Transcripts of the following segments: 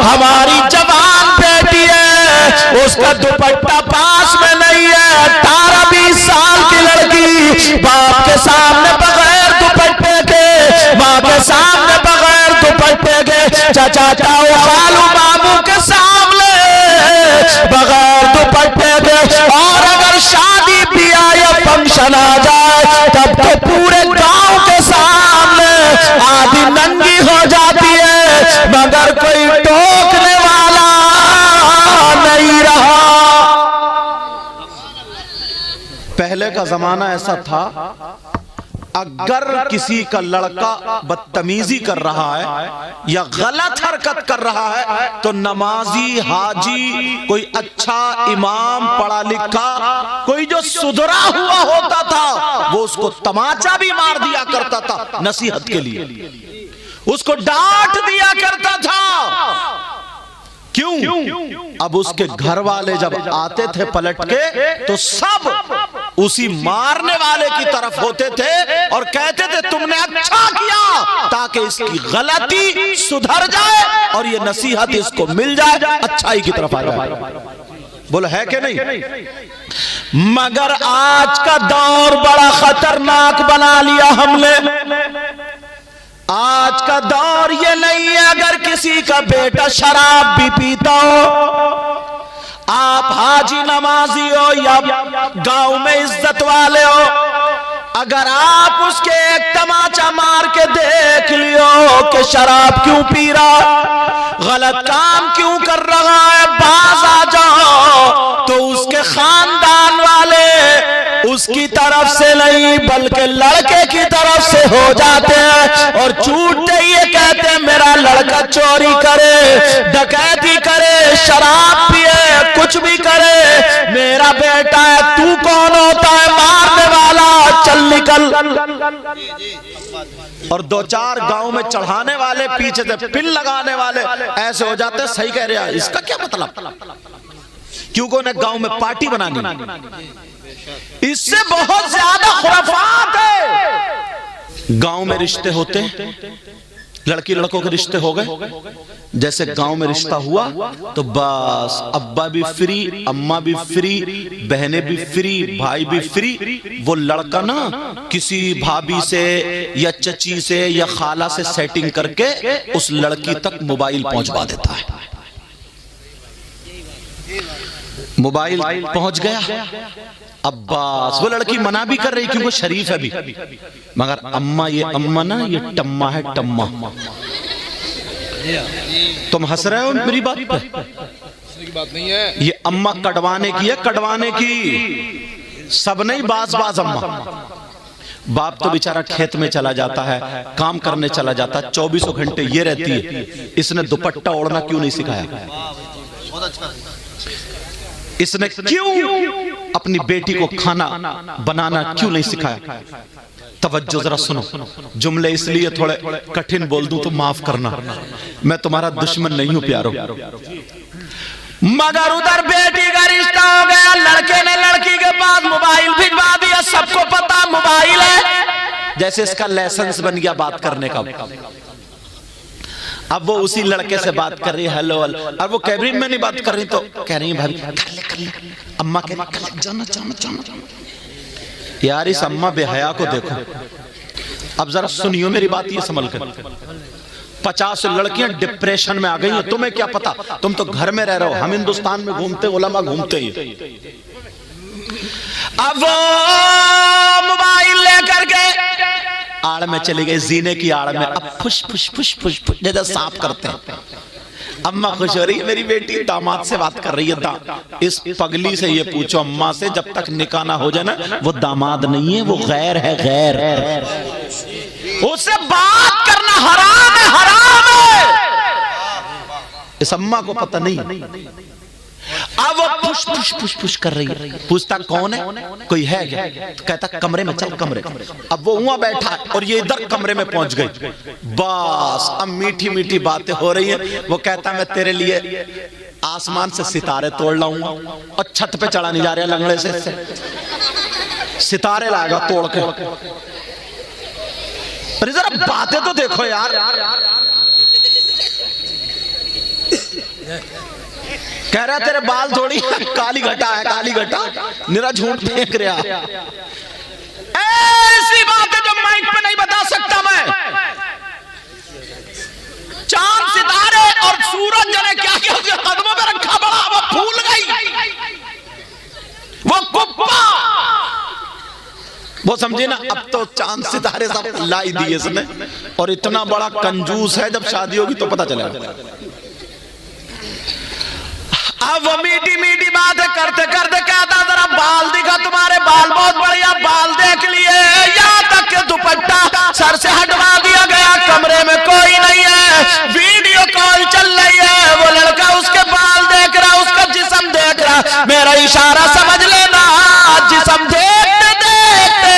हमारी जवान बेटी है, उसका दुपट्टा पास में नहीं है, 18-20 साल की लड़की बाप के सामने बगैर दुपट्टे के, माँ के सामने बगैर दुपट्टे के, चाचा ताऊ खालू मामू के सामने बगैर दुपट्टे के, और अगर शादी ब्याह या फंक्शन आ जाए तब तो पूरे गांव के सामने आधी नंगी हो जाती है, मगर कोई टोकने वाला नहीं रहा। पहले का जमाना ऐसा था, अगर किसी का लड़का बदतमीजी कर रहा है या गलत हरकत कर रहा है तो नमाजी, हाजी, कोई अच्छा इमाम, पढ़ा लिखा, कोई जो सुधरा हुआ होता था वो उसको तमाचा भी मार दिया करता था नसीहत के लिए, उसको डांट दिया करता था। क्यों? अब उसके घर वाले जब आते थे पलट के तो सब उसी मारने वाले की तरफ होते थे और कहते थे तुमने अच्छा किया, ताकि इसकी गलती सुधर जाए और ये नसीहत इसको मिल जाए, अच्छाई की तरफ आ जाए। बोलो है कि नहीं? मगर आज का दौर बड़ा खतरनाक बना लिया हमने। आज का दौर ये नहीं है अगर किसी का बेटा शराब भी पीता हो, आप हाजी नमाजी हो या गांव में इज्जत वाले हो, अगर आप उसके एक तमाचा मार के देख लियो कि शराब क्यों पी रहा, गलत काम क्यों कर रहा है, बाज आ जाओ तो उसके खानदान वाले उसकी तरफ से नहीं बल्कि लड़के की तरफ से हो जाते हैं और छूटते ही कहते हैं मेरा लड़का चोरी करे, डकैती करे, शराब पिए, कुछ भी करे, मेरा बेटा है, तू कौन होता है मारने वाला, चल निकल। और 2-4 गांव में चढ़ाने वाले, पीछे से पिन लगाने वाले ऐसे हो जाते हैं। सही कह रहे हैं, इसका क्या मतलब? क्योंकि उन्हें गांव में पार्टी बनानी, इससे बहुत ज्यादा खुराफात है। गांव में रिश्ते होते, लड़की लड़कों के रिश्ते हो गए, जैसे गांव में रिश्ता हुआ तो बस अब्बा भी फ्री, अम्मा भी फ्री, बहनें भी फ्री, भाई भी फ्री। वो लड़का ना किसी भाभी से या चची से या खाला से सेटिंग करके उस लड़की तक मोबाइल पहुंचवा देता है। मोबाइल पहुंच गया, अब्बास वो लड़की मना भी कर रही क्योंकि शरीफ है भी, मगर अम्मा, ये अम्मा ना ये टम्मा है, टम्मा। तुम हंस रहे हो मेरी बात पे? बात नहीं है, ये अम्मा कटवाने की है, कटवाने की, सब नहीं, बाज अम्मा। बाप तो बेचारा खेत में चला जाता है, काम करने चला जाता है, 24 घंटे ये रहती है। इसने दुपट्टा ओढ़ना क्यों नहीं सिखाया? इसने क्यों अपनी बेटी को खाना बनाना क्यों नहीं सिखाया? तवज्जो जरा सुनो, जुमले इसलिए थोड़े कठिन बोल दूं तो माफ करना, मैं तुम्हारा दुश्मन नहीं हूं प्यारो। मगर उधर बेटी का रिश्ता हो गया, लड़के ने लड़की के पास मोबाइल भिजवा दिया, सबको पता मोबाइल है, जैसे इसका लाइसेंस बन गया बात करने का। अब वो उसी लड़के से बात कर रही है, हेलो हेलो, और वो कैबिन में नहीं बात कर रही तो कह रही है भाभी कर ले। अम्मा कह रही जाना। यार इस अम्मा बेहया को देखो। अब जरा सुनियो मेरी बात, ये संभल कर। 50 लड़कियां डिप्रेशन में आ गई हैं, तुम्हें क्या पता? तुम तो घर में रह रहे हो, हम हिंदुस्तान में घूमते, उलमा घूमते ही। अब वो मोबाइल लेकर के आड़ में चली गई, जीने की आड़ में। अब फुश फुश फुश फुश फुश जैसे सांप करते हैं। अम्मा खुश हो रही है, मेरी बेटी दामाद से बात कर रही है। इस पगली से ये पूछो अम्मा से, जब तक निकाह ना हो जाए ना, वो दामाद नहीं है, वो गैर है, गैर। उससे बात करना हराम है, हराम है। इस अम्मा को पता नहीं। अब वो पुश पुश पुश पुश कर रही है। पूछता कौन है, कोई है क्या? तो कहता कमरे में चल, कमरे। अब वो वहां बैठा और ये इधर कमरे में पहुंच गई। बस अब मीठी मीठी बातें हो रही हैं। वो कहता मैं तेरे लिए आसमान से सितारे तोड़ लाऊंगा, और छत पे चढ़ा नहीं जा रहा लंगड़े से, सितारे लाएगा तोड़ के। अरे जरा बातें तो देखो यार। कह रहा तेरे बाल थोड़ी काली घटा है, काली घटा, निरा झूठ फेंक रहा। ऐसी बात है जो माइक पे नहीं बता सकता मैं। चांद सितारे और सूरज ने क्या किया, उसके कदमों में रखा बड़ा, वो फूल गई, वो कुप्पा, वो समझे ना। अब तो चांद सितारे सब लाई दिए इसने, और इतना बड़ा कंजूस है, जब शादी होगी तो पता चलेगा। अब वो मीठी मीठी बातें करते करते कहता जरा बाल दिखा, तुम्हारे बाल बहुत बढ़िया, बाल देख लिए। यहाँ तक के दुपट्टा सर से हटवा दिया गया, कमरे में कोई नहीं है, वीडियो कॉल चल रही है, वो लड़का उसके बाल देख रहा, उसका जिस्म देख रहा। मेरा इशारा समझ लेना, जिस्म देखते देखते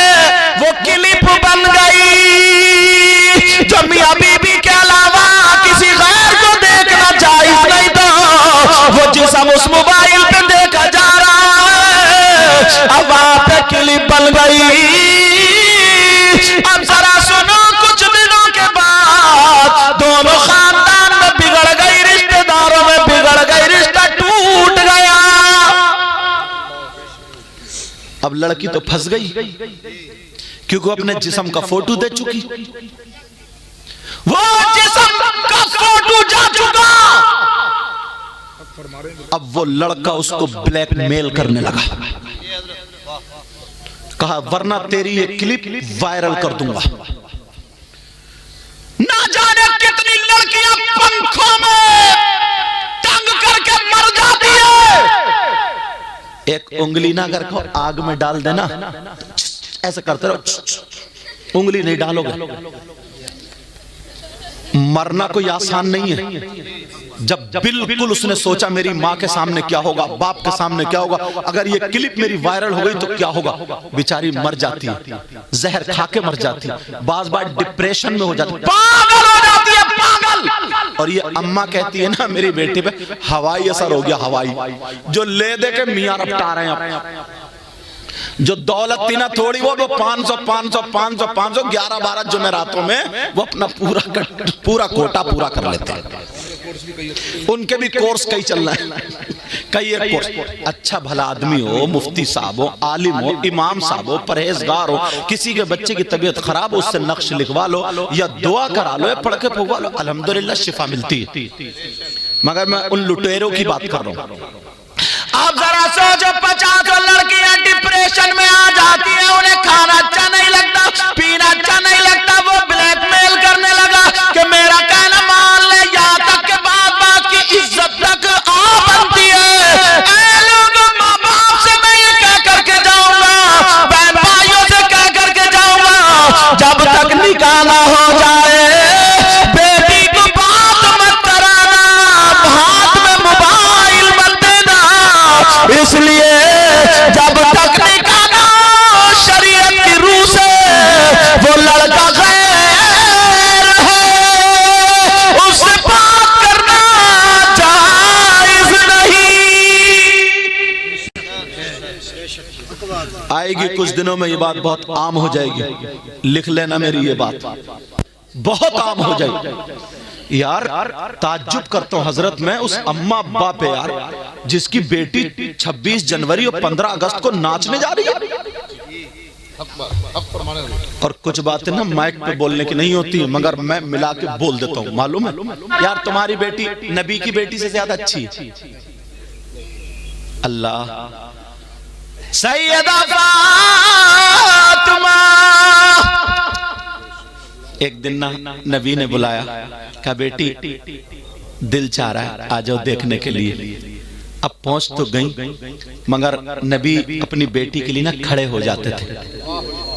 वो क्लिप बन गई, जो मियां बीबी के अलावा किसी गैर को देखना जायज नहीं था। वो जिस्म उस मोबाइल पे देखा जा रहा है, अब वहां पे क्लिप बन गई। अब जरा सुनो, कुछ दिनों के बाद दोनों खानदान में बिगड़ गई, रिश्तेदारों में बिगड़ गई, रिश्ता टूट गया। अब लड़की तो फंस गई, क्योंकि अपने जिस्म का फोटो दे चुकी, वो जिस्म का फोटो जा चुका। अब वो लड़का उसको ब्लैकमेल करने लगा, कहा वरना तेरी ये क्लिप वायरल कर दूंगा। ना जाने कितनी लड़कियां पंखों में टंग करके मर जाती है। एक उंगली ना अगर को आग में डाल देना, ऐसे करते रहो, उंगली नहीं डालोगे। मरना कोई आसान नहीं है। जब बिल्कुल उसने सोचा मेरी माँ के सामने क्या होगा, बाप के सामने क्या होगा, अगर ये क्लिप मेरी वायरल हो गई तो क्या होगा, बेचारी मर जाती है, जहर खा के मर जाती है, बार बार डिप्रेशन में हो जाती है, पागल हो जाती है, पागल। और ये अम्मा कहती है ना मेरी बेटी पे हवाई असर हो गया, हवाई, जो ले दे के मियाँ रपटा रहे हैं, जो दौलत थी ना थोड़ी, वो 500 500 500 500 11-12 जुमेरातों में वो अपना पूरा कोटा पूरा कर लेते हैं। उनके भी कोर्स कई चल रहे हैं, कई एक कोर्स। अच्छा भला आदमी हो, मुफ्ती साहब हो, आलिम हो, इमाम साहब हो, परहेजगार हो, किसी के बच्चे की तबीयत खराब हो, उससे नक्श लिखवा लो या दुआ करा लो या पढ़ के फुकवा लो, अल्हम्दुलिल्लाह शिफा मिलती है। मगर मैं उन लुटेरों की बात कर रहा हूँ। आप जरा सोचो, 50 लड़कियां डिप्रेशन में आ जाती है, उन्हें खाना अच्छा नहीं लगता, पीना अच्छा नहीं लगता, वो ब्लैकमेल करने लगा कि मेरा कहना मान ले, यहाँ तक के बात की इज्जत तक आ बनती है। ऐ लोगों, माँ बाप से मैं ये कह करके जाऊंगा, बहन भाइयों से कह करके जाऊंगा, जब तक निकाह ना हो जाए बेटी को बात मत कराना, हाथ में मोबाइल मत देना, इसलिए जब तक निकाह ना हो शरीयत की रूह से वो लड़का गैर है, उससे बात करना जायज नहीं। आएगी कुछ दिनों में ये बात बहुत आम हो जाएगी, लिख लेना मेरी ये बात बहुत आम हो जाएगी। यार ताज्जुब करता हूं हजरत मैं उस अम्मा अब्बा पे यार, जिसकी बेटी 26 जनवरी और 15 अगस्त को नाचने जा रही है। और कुछ बातें ना माइक पे बोलने की नहीं होती, मगर मैं मिला के बोल देता हूँ। मालूम है यार, तुम्हारी बेटी नबी की बेटी से ज्यादा अच्छी है। अल्लाह, सैयदा फातिमा। एक दिन ना नबी ने बुलाया, कहा बेटी दिल चाह रहा है आ जाओ देखने के लिए। अब पहुंच तो गई, मगर नबी अपनी बेटी के लिए ना खड़े हो जाते थे।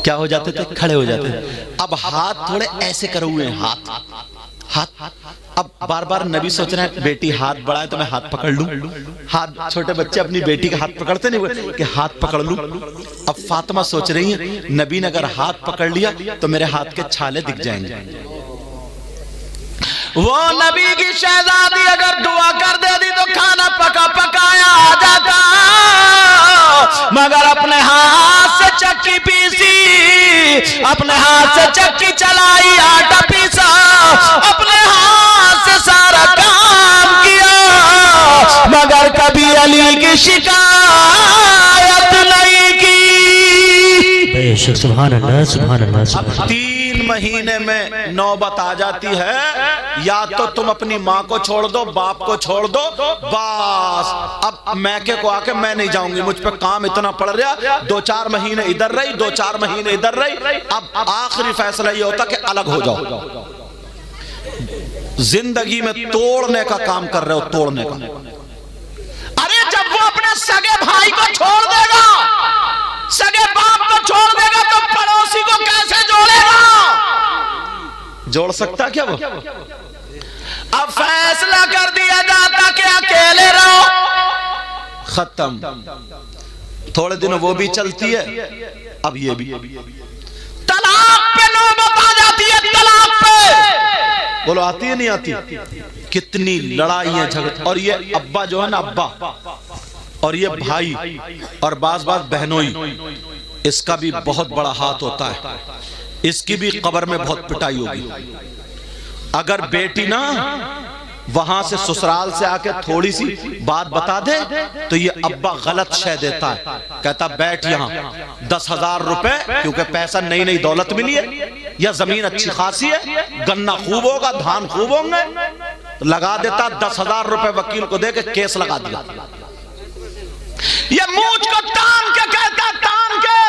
क्या हो जाते थे? खड़े हो जाते थे। अब हाथ थोड़े ऐसे करे हुए हैं, हाथ। अब बार बार नबी सोच रहे हैं बेटी हाथ बढ़ाए तो मैं हाथ पकड़ लूं। हाथ, छोटे बच्चे अपनी बेटी का हाथ पकड़ते नहीं कि हाथ पकड़ लूं। अब फातिमा सोच रही है नबी ने अगर हाथ पकड़ लिया तो मेरे हाथ के छाले दिख जाएंगे। वो नबी की शहजादी अगर दुआ कर देती तो खाना पका पकाया आ जाता, मगर अपने हाथ से चक्की पीसी, अपने हाथ से चक्की चलाई, आटा पीसा, अपने हाथ से सारा काम किया। की शिकायत नहीं की। बेशक, सुभान अल्लाह, सुभान अल्लाह, सुभान अब 3 महीने में नौबत आ जाती है, या तो तुम अपनी माँ को छोड़ दो, बाप को छोड़ दो, बस अब मैके को आके मैं नहीं जाऊंगी, मुझ पे काम इतना पड़ रहा। 2-4 महीने इधर रही, 2-4 महीने इधर रही। अब आखिरी फैसला ये होता कि अलग हो जाओ। जिंदगी में तोड़ने का काम कर रहे हो, तोड़ने का। अरे जब वो अपने सगे भाई को छोड़ देगा, सगे बाप को छोड़ देगा, तो पड़ोसी को कैसे जोड़ेगा? जोड़ सकता क्या वो? अब फैसला कर दिया जाता कि अकेले रहो, खत्म। थोड़े दिन वो भी चलती है, अब ये भी। तलाक पे नौबत आ जाती है, तलाक पे। बोलो आती है नहीं आती? कितनी लड़ाइयां झगड़े। और ये अब्बा जो है ना, अब्बा, और ये भाई, और बाज बहनोई, इसका भी बहुत बड़ा हाथ होता है। इसकी भी कब्र में बहुत पिटाई होगी। अगर बेटी ना वहां से ससुराल से आके थोड़ी सी बात बता दे, तो ये अब्बा गलत शय देता है, कहता बैठ यहाँ 10,000 रुपए, क्योंकि पैसा नई नई दौलत मिली है, या जमीन अच्छी खासी है, गन्ना खूब होगा, धान खूब होंगे, लगा देता 10,000 रुपए वकील को दे के केस लगा दिया। ये मूंछ को तान के कहता, तान के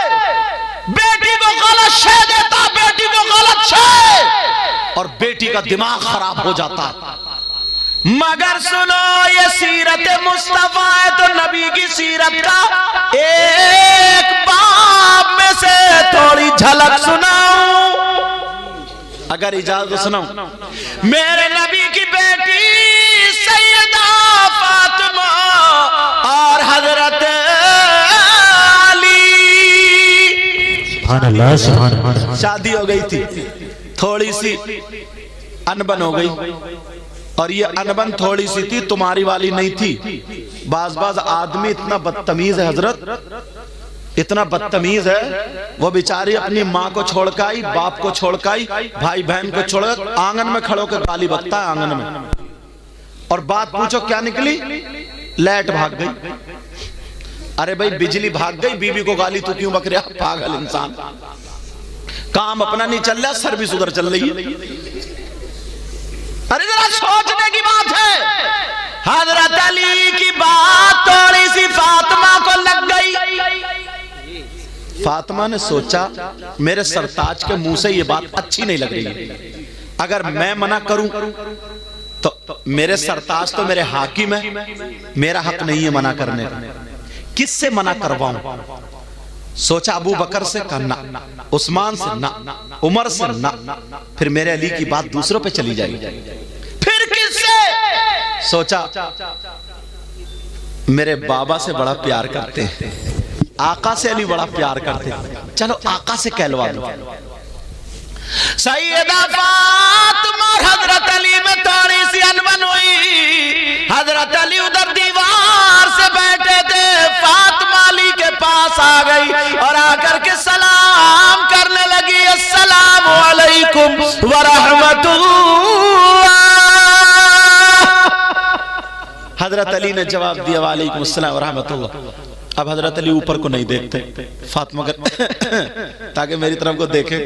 बेटी को गलत शय देता, बेटी को गलत शय, और बेटी का दिमाग खराब हो जाता है। मगर सुनो, ये सीरत मुस्तफा है, तो नबी की सीरत का एक बाब में से थोड़ी झलक सुनाऊं, अगर इजाजत सुनाऊं। मेरे नबी की बेटी सैयदा फातिमा और हजरत अली, सुभान अल्लाह, सुभान अल्लाह। शादी हो गई थी, थोड़ी सी अनबन हो गई, और ये अनबन थोड़ी सी थी, तुम्हारी वाली नहीं थी। बाज आदमी इतना बदतमीज है हजरत, इतना बदतमीज है, वो बेचारी अपनी माँ को छोड़ के आई, बाप को छोड़ के आई, भाई बहन को छोड़, आंगन में खड़ो के गाली बकता है आंगन में। और बात पूछो क्या निकली? लाइट भाग गई। अरे भाई बिजली भाग गई, बीवी को गाली तू क्यों बक रहा? पागल इंसान, काम अपना नहीं चल रहा, सर्विस उधर चल रही है। अरे जरा सोचने की बात है। हजरत अली की बात थोड़ी सी फातिमा को लग गई। फातिमा ने सोचा मेरे सरताज के मुंह से ये बात अच्छी नहीं लग रही है, अगर मैं मना करूं तो मेरे सरताज तो मेरे हाकिम है, मेरा हक नहीं है मना करने का, किससे मना करवाऊं? सोचा अबू बकर से करना, उस्मान से ना, उमर से ना, फिर मेरे अली की बात दूसरों पे चली जाएगी। फिर किससे? सोचा मेरे बाबा से बड़ा प्यार करते हैं, आका से अली बड़ा प्यार करते हैं, चलो आका से कहलवा दो। सैयदा फातिमा और हजरत अली में थोड़ी सी अनबन हुई। हजरत अली उधर दीवार से बैठे थे, फातिमा अली के पास आ गई और आकर के सलाम करने लगी, अस्सलामु अलैकुम व रहमतुल्लाह। हजरत अली ने जवाब दिया वालेकुम अस्सलाम व रहमतुल्लाह। अब हजरत अली ऊपर को नहीं देखते, फातिमा ताकि मेरी तरफ को देखे,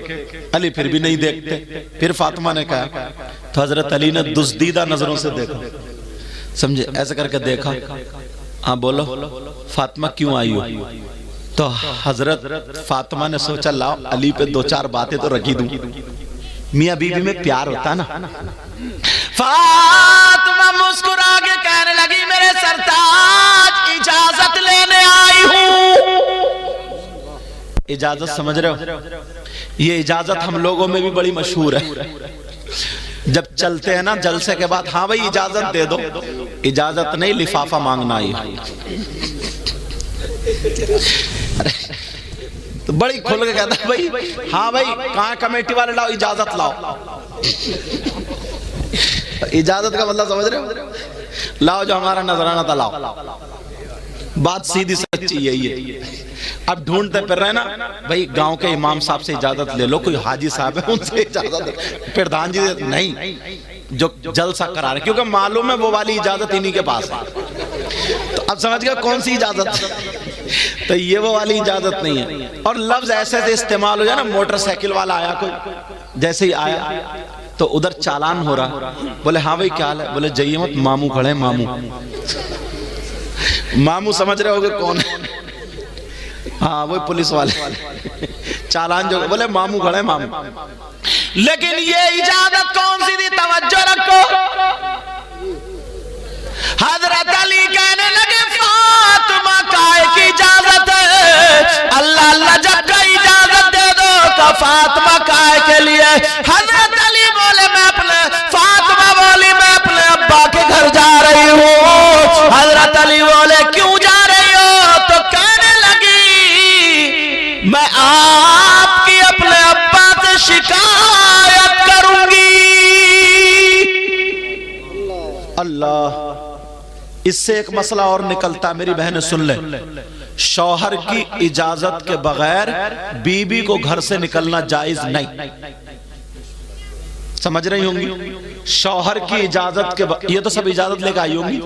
अली फिर भी नहीं देखते। फिर फातिमा ने कहा, तो हजरत अली ने दुस्दीदा नजरों से देखा, समझे, ऐसे करके देखा, हाँ बोलो फातिमा क्यों आई हो? तो हजरत फातिमा ने सोचा लाओ अली पे 2-4 बातें तो रखी दूं, मियां बीवी में प्यार होता है ना। फातिमा मुस्कुरा के कहने लगी, मेरे सरताज इजाजत लेने आई हूं। इजाजत समझ रहे हो? ये इजाजत हम लोगों में भी बड़ी मशहूर है। जब चलते हैं ना जलसे के बाद, हाँ भाई इजाजत दे दो, इजाजत नहीं लिफाफा मांगना आई। तो बड़ी खुल के कहता भाई, हाँ भाई कहाँ कमेटी वाले लाओ, इजाजत लाओ। इजाजत का मतलब समझ रहे हो? लाओ जो हमारा नजराना था लाओ। बात सीधी सच्ची यही है। अब ढूंढते फिर रहे ना भाई, गांव के इमाम साहब से इजाजत ले लो, कोई हाजी साहब है उनसे इजाजत, प्रधान जी नहीं, जो जलसा करा रहे, क्योंकि मालूम है वो वाली इजाजत इन्हीं के पास है। तो अब समझ गया कौन सी इजाजत। तो ये वो वाली इजाजत नहीं है। और लफ्ज ऐसे से इस्तेमाल हो जाए ना, मोटरसाइकिल वाला आया कोई, जैसे ही आया तो उधर चालान हो रहा, बोले हाँ भाई क्या हाल है, बोले जाइए मत मामू खड़े हैं, मामू। मामू समझ रहे होगे कौन है? हाँ वही पुलिस वाले चालान जो, बोले मामू खड़े हैं, मामू। लेकिन ये इजाजत कौन सी थी, तवज्जो रखो। हजरत अली कहने लगे फातिमा काय की इजाजत है, अल्लाह अल्लाह जब का इजाजत दे दो तो फातिमा काय के लिए। हजरत अली बोले मैं अपने, फातिमा बोली मैं अपने अब्बा के घर जा रही हूँ। हजरत अली बोले क्यों जा रही हो, तो कहने लगी मैं आपकी अपने अब्बा से शिकायत करूंगी। अल्लाह, इससे एक मसला और निकलता, मेरी बहन सुन ले, शौहर की इजाजत के बगैर बीबी को घर से निकलना जायज नहीं। समझ रही होंगी? शौहर की इजाजत के ये तो सब इजाजत लेकर आई होंगी,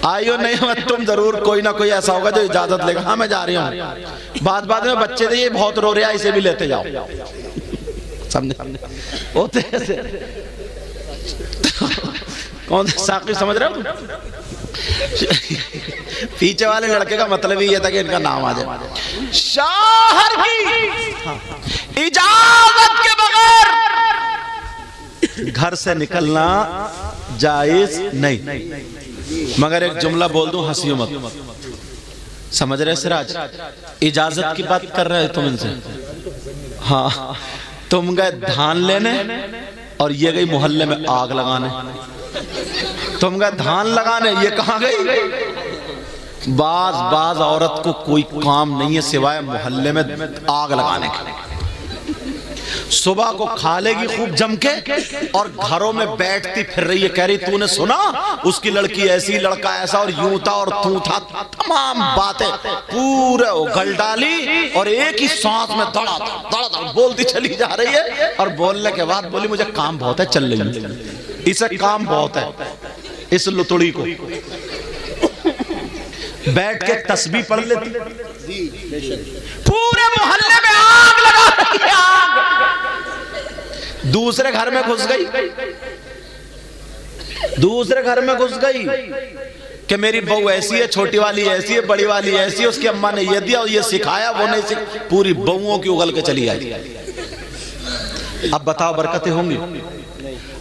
आई हो नहीं, तुम जरूर कोई ना कोई ऐसा होगा जो इजाजत लेगा, हाँ मैं जा रही हूँ, बाद में बच्चे ये बहुत रो रहे हैं, इसे भी लेते जाओ। समझे होते ऐसे। कौन साकी समझ रहे हो? पीछे वाले लड़के का मतलब ही ये था कि इनका नाम आ जाए। शौहर की इजाजत के बगैर घर से निकलना जायज नहीं। मगर एक जुमला बोल दूं, हंसियो मत। समझ रहे सिराज? इजाजत की बात कर रहे हैं तुम इनसे। हाँ, तुम गए धान लेने और ये गई मोहल्ले में आग लगाने। तुम गए धान लगाने, ये कहां गई? बाज औरत को कोई काम नहीं है सिवाय मोहल्ले में आग लगाने के। सुबह को खा लेगी खूब जम के और घरों में बैठती फिर रही है, कह रही तूने सुना उसकी लड़की ऐसी, लड़का ऐसा, और यूं था और तू था, तमाम बातें पूरे उगल डाली और एक ही सांस में दड़ा बोलती चली जा रही है। और बोलने के बाद बोली मुझे काम बहुत है, चल रही हूं। इसे काम बहुत है, इस लुतुड़ी को बैठ के तस्बीह पढ़ लेती, पूरे मोहल्ले में आग लगा रही है, आग। दूसरे घर में घुस गई, दूसरे घर में घुस गई कि मेरी बहू ऐसी है, छोटी वाली ऐसी है, बड़ी वाली ऐसी है, उसकी अम्मा ने ये दिया और ये सिखाया, वो नहीं पूरी बहुओं की उगल के चली आई। अब बताओ बरकतें होंगी?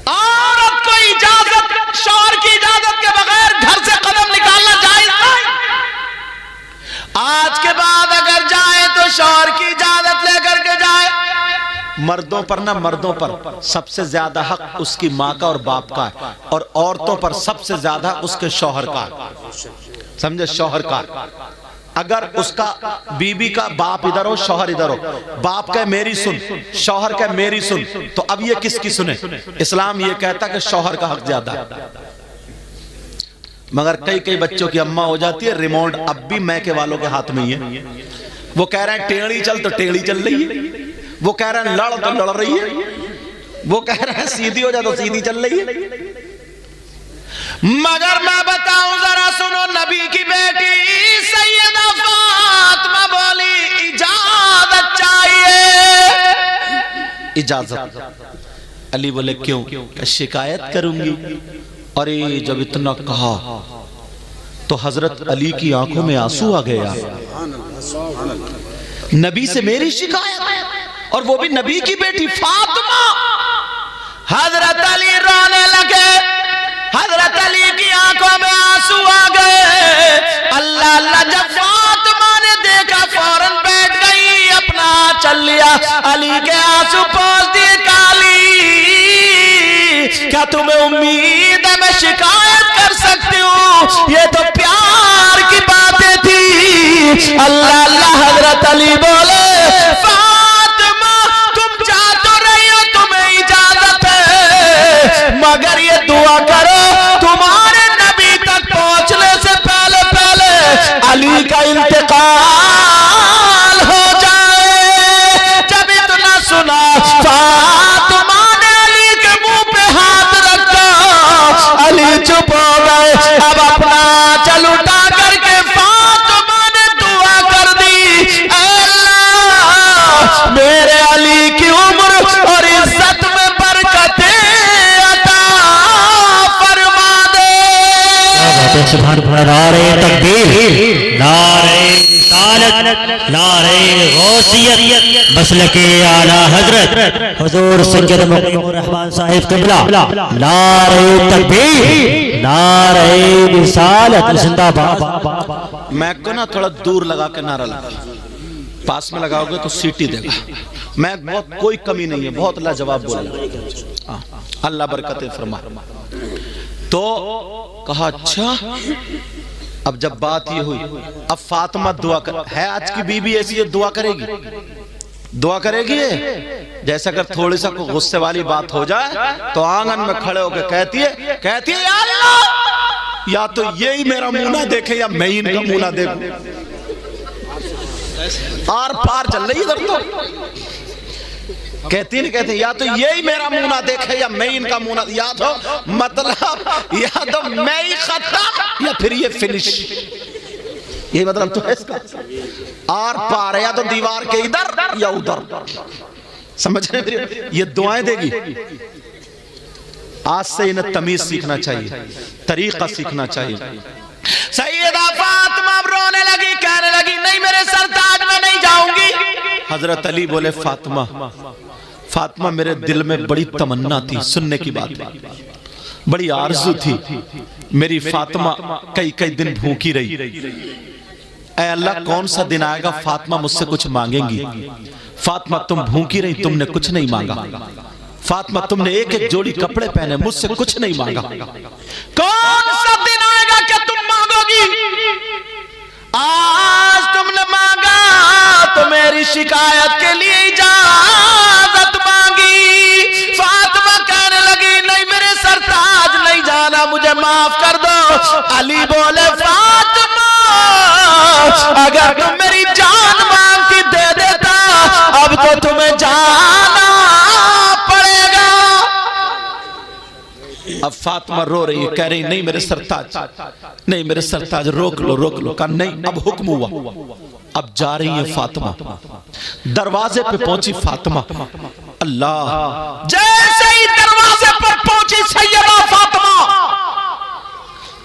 औरत को इजाजत, शौहर की इजाजत के बगैर घर से कदम निकालना जायज नहीं। आज के बाद अगर जाए तो शौहर की इजाजत लेकर के जाए। मर्दों पर ना, मर्दों पर सबसे ज्यादा हक उसकी माँ का और बाप का है, और औरतों पर सबसे ज्यादा उसके शौहर का। समझे? शौहर का। अगर उसका बीबी का बाप इधर हो, शौहर इधर हो, बाप कहे मेरी सुन, शौहर कहे मेरी सुन, तो अब ये किसकी सुने? इस्लाम ये कहता कि शौहर का हक ज्यादा। मगर कई कई बच्चों की अम्मा हो जाती है, रिमोट अब भी मैके वालों के हाथ में ही है। वो कह रहे हैं टेढ़ी चल तो टेढ़ी चल रही है, वो कह रहे हैं लड़ तो लड़ रही है, वो कह रहे हैं सीधी हो जा तो सीधी चल रही है। मगर मैं बताऊं जरा सुनो, नबी की बेटी सैयदा फातिमा बोली इजाजत चाहिए, इजाजत। अली बोले क्यों? शिकायत करूंगी। अरे जब इतना कहा तो हजरत अली की आंखों में आंसू आ गया। नबी से मेरी शिकायत, और वो भी नबी की बेटी फातिमा। हजरत अली रोने लगे, हजरत अली की आंखों में आंसू आ गए। अल्लाह अल्लाह जब फातिमा ने देखा फौरन बैठ गई, अपना चल लिया, अली के आंसू पोंछ दिए। काली, क्या तुम्हें उम्मीद है मैं शिकायत कर सकती हूँ? ये तो प्यार की बातें थी। अल्लाह अल्लाह हजरत अली बोले फातिमा तुम जा तो रही हो, तुम्हें इजाजत है, मगर ये दुआ करो तुम्हारे नबी तक पहुंचने से पहले पहले अली का इंतकाल हो जाए। जब इतना सुना फातिमा ने अली के मुंह पे हाथ रखा, अली चुप हो गए। बेशक सुभान अल्लाह। नारे तकबीर, नारे रिसालत, नारे गौसियत, मसलके आला हजरत हुजूर सैयद मुक़ीमुर रहमान साहिब क़िबला। नारे तकबीर, नारे रिसालत, जिंदाबाद। मैं को ना थोड़ा दूर लगा के नारा लगा, पास में लगाओगे तो सीटी देगा। मैं बहुत कोई कमी नहीं है, बहुत लाजवाब बोला, अल्लाह बरकतें फरमा। तो कहा अच्छा, अब जब बात ये हुई, अब फातिमा दुआ कर है, आज की बीबी ऐसी है, दुआ करेगी, दुआ करेगी ये। जैसे अगर थोड़ी सा गुस्से वाली बात हो जाए तो आंगन में खड़े होकर कहती है या अल्लाह, या तो यही मेरा मुंह ना देखे या मैं इनका मुंह ना देखूं। आर पार चल रही इधर तो कहती नहीं कहते, या तो यही मेरा मुंह ना देखे या मैं इनका मुंह ना, याद हो मतलब या तो मैं ही खत्म या फिर ये फिनिश, ये मतलब तो है इसका। आर पार, या तो दीवार के इधर या उधर, समझ रहे? ये दुआएं देगी। आज से इन्हें तमीज सीखना चाहिए, तरीका सीखना चाहिए। सैयदा फातिमा रोने लगी, कहने लगी नहीं मेरे सरताज में नहीं जाऊंगी। हजरत अली बोले फातिमा, फातिमा मेरे दिल में बड़ी तमन्ना थी, सुनने की बात है, बड़ी आरज़ू थी मेरी फातिमा कई कई दिन भूखी रही। ऐ अल्लाह कौन सा दिन आएगा फातिमा मुझसे कुछ मांगेंगी। फातिमा तुम भूखी रही, तुमने कुछ नहीं मांगा। फातिमा तुमने एक एक जोड़ी कपड़े पहने, मुझसे कुछ नहीं मांगा। कौन सा दिन आएगा कि तुम मांगोगी? आज तुमने मांगा तो मेरी शिकायत के लिए इजाजत मांगी। फातिमा कहने लगी नहीं मेरे सरताज नहीं जाना, मुझे माफ कर दो। अली बोले फातिमा अगर तुम मेरी जान मांगती दे देता, अब तो तुम्हें जाना पड़ेगा। अब फातिमा रो रही है, कह रही नहीं मेरे सरताज, नहीं मेरे सरताज, रोक लो रोक लो। कहा नहीं, अब हुक्म हुआ, अब जा रही है फातिमा। दरवाजे पे पहुंची फातिमा, अल्लाह, जैसे ही दरवाजे पर पहुंची सैयदा फातिमा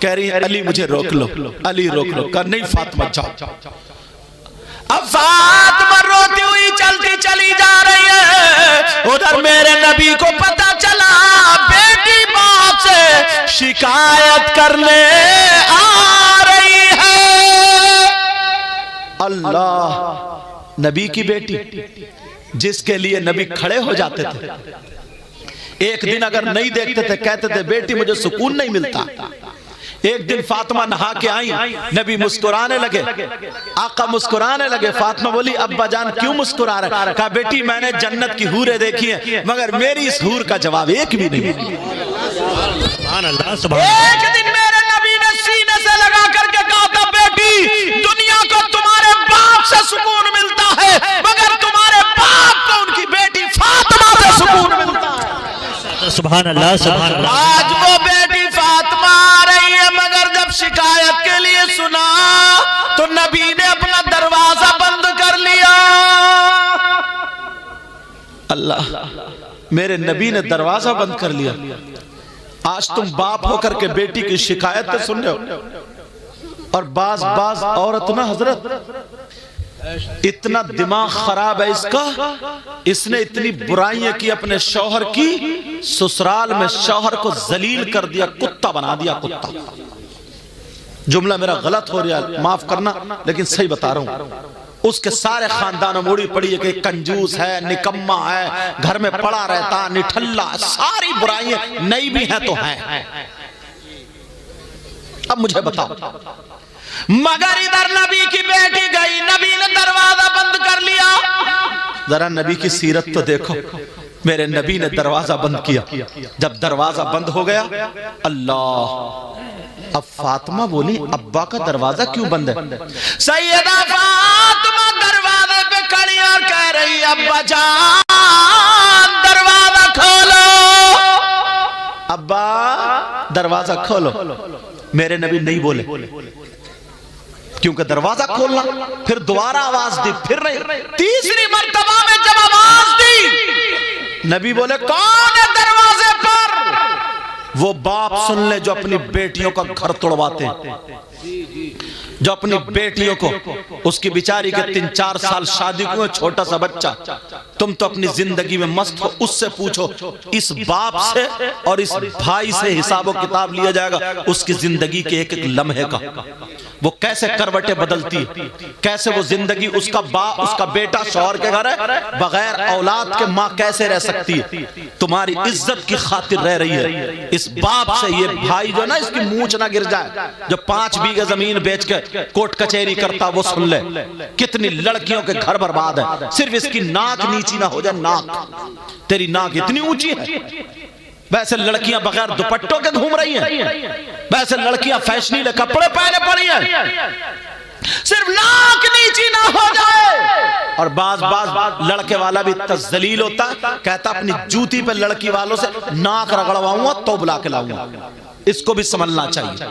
कह रही है अली मुझे रोक लो, अली रोक लो। कहा नहीं फातिमा जाओ। अब फातिमा रोती हुई चलती चली जा रही है। उधर मेरे नबी को पता चला बेटी बाप से शिकायत करने आ रही है। अल्लाह, नबी की बेटी जिसके लिए नबी खड़े हो जाते थे, एक दिन अगर नहीं देखते थे कहते थे बेटी मुझे सुकून नहीं मिलता। एक दिन फातिमा नहा के आई, नबी मुस्कुराने लगे, आका मुस्कुराने लगे। फातिमा बोली अब्बा जान क्यों मुस्कुरा रहे? कहा बेटी मैंने जन्नत की हूरें देखी हैं, मगर मेरी इस हूर का जवाब एक भी नहीं। सुभान अल्लाह, सुभान एक दिन मेरे नबी ने सीने से लगा करके कहा था बेटी दुनिया को तुम्हारे बाप से सुकून मिलता है, मगर तुम्हारे बाप को उनकी बेटी फातिमा से सुकून मिलता है। सुभान अल्लाह, सुभान अल्लाह। आज वो बेटी फातिमा आ रही है, मगर जब शिकायत के लिए सुना तो नबी ने अपना दरवाजा बंद कर लिया। अल्लाह, मेरे नबी ने दरवाजा बंद कर लिया। आज तुम बाप होकर के बेटी की शिकायत सुन रहे हो। और बाज बाज औरत ना हजरत, इतना दिमाग खराब है इसका, इसने इतनी बुराइयां की अपने शौहर की, ससुराल में शौहर को जलील कर दिया, कुत्ता बना दिया, कुत्ता। जुमला मेरा गलत हो रहा है, माफ करना, लेकिन सही बता रहा हूं। उसके सारे खानदानों में उड़ी पड़ी है कि कंजूस है, निकम्मा है, घर में पड़ा रहता, निठल्ला, सारी बुराइयां नई भी हैं तो हैं। अब मुझे बताओ, मगर इधर नबी की बेटी गई, नबी ने दरवाजा बंद कर लिया। जरा नबी की सीरत तो देखो। मेरे नबी ने दरवाजा बंद किया। जब दरवाजा बंद हो गया, अल्लाह, अब फातिमा बोली अब्बा का दरवाजा क्यों बंद है? सैयदा फातिमा दरवाजे पे खड़ी और कह रही अब्बा जान दरवाजा खोलो। अब्बा दरवाजा खोलो। मेरे नबी नहीं बोले, क्योंकि दरवाजा खोलना, फिर दोबारा आवाज दी, फिर नहीं, तीसरी मर्तबा में जब आवाज दी, नबी बोले कौन है दरवाजे पर? वो बाप सुन ले जो अपनी बेटियों का घर तोड़वाते हैं, जो अपनी बेटियों को, उसकी बिचारी के 3-4 साल शादी को, छोटा सा बच्चा, तुम तो अपनी जिंदगी में मस्त हो, उससे पूछो इस बाप से और इस भाई से हिसाब किताब लिया जाएगा उसकी जिंदगी के एक एक लम्हे का। वो कैसे करवटें बदलती है, कैसे वो जिंदगी, उसका बेटा शौहर के घर है, बगैर औलाद के माँ कैसे रह सकती है, तुम्हारी इज्जत की खातिर रह रही है। इस बाप से ये भाई जो ना, इसकी मूंछ ना गिर जाए, जो 5 बीघे जमीन बेच के कोर्ट कचहरी करता, वो सुन ले कितनी लड़कियों के घर बर्बाद है, सिर्फ इसकी नाक नीची ना हो जाए। नाक, तेरी नाक इतनी ऊंची है, वैसे लड़कियां बगैर दुपट्टों के घूम रही हैं, वैसे लड़कियां फैशनीले कपड़े पहने पड़ी हैं, सिर्फ नाक नीची ना हो जाए। और बाज लड़के वाला भी इतना जलील होता है, कहता अपनी जूती पे लड़की वालों से नाक रगड़वाऊंगा तो बुला के लाऊंगा। इसको भी समझना चाहिए।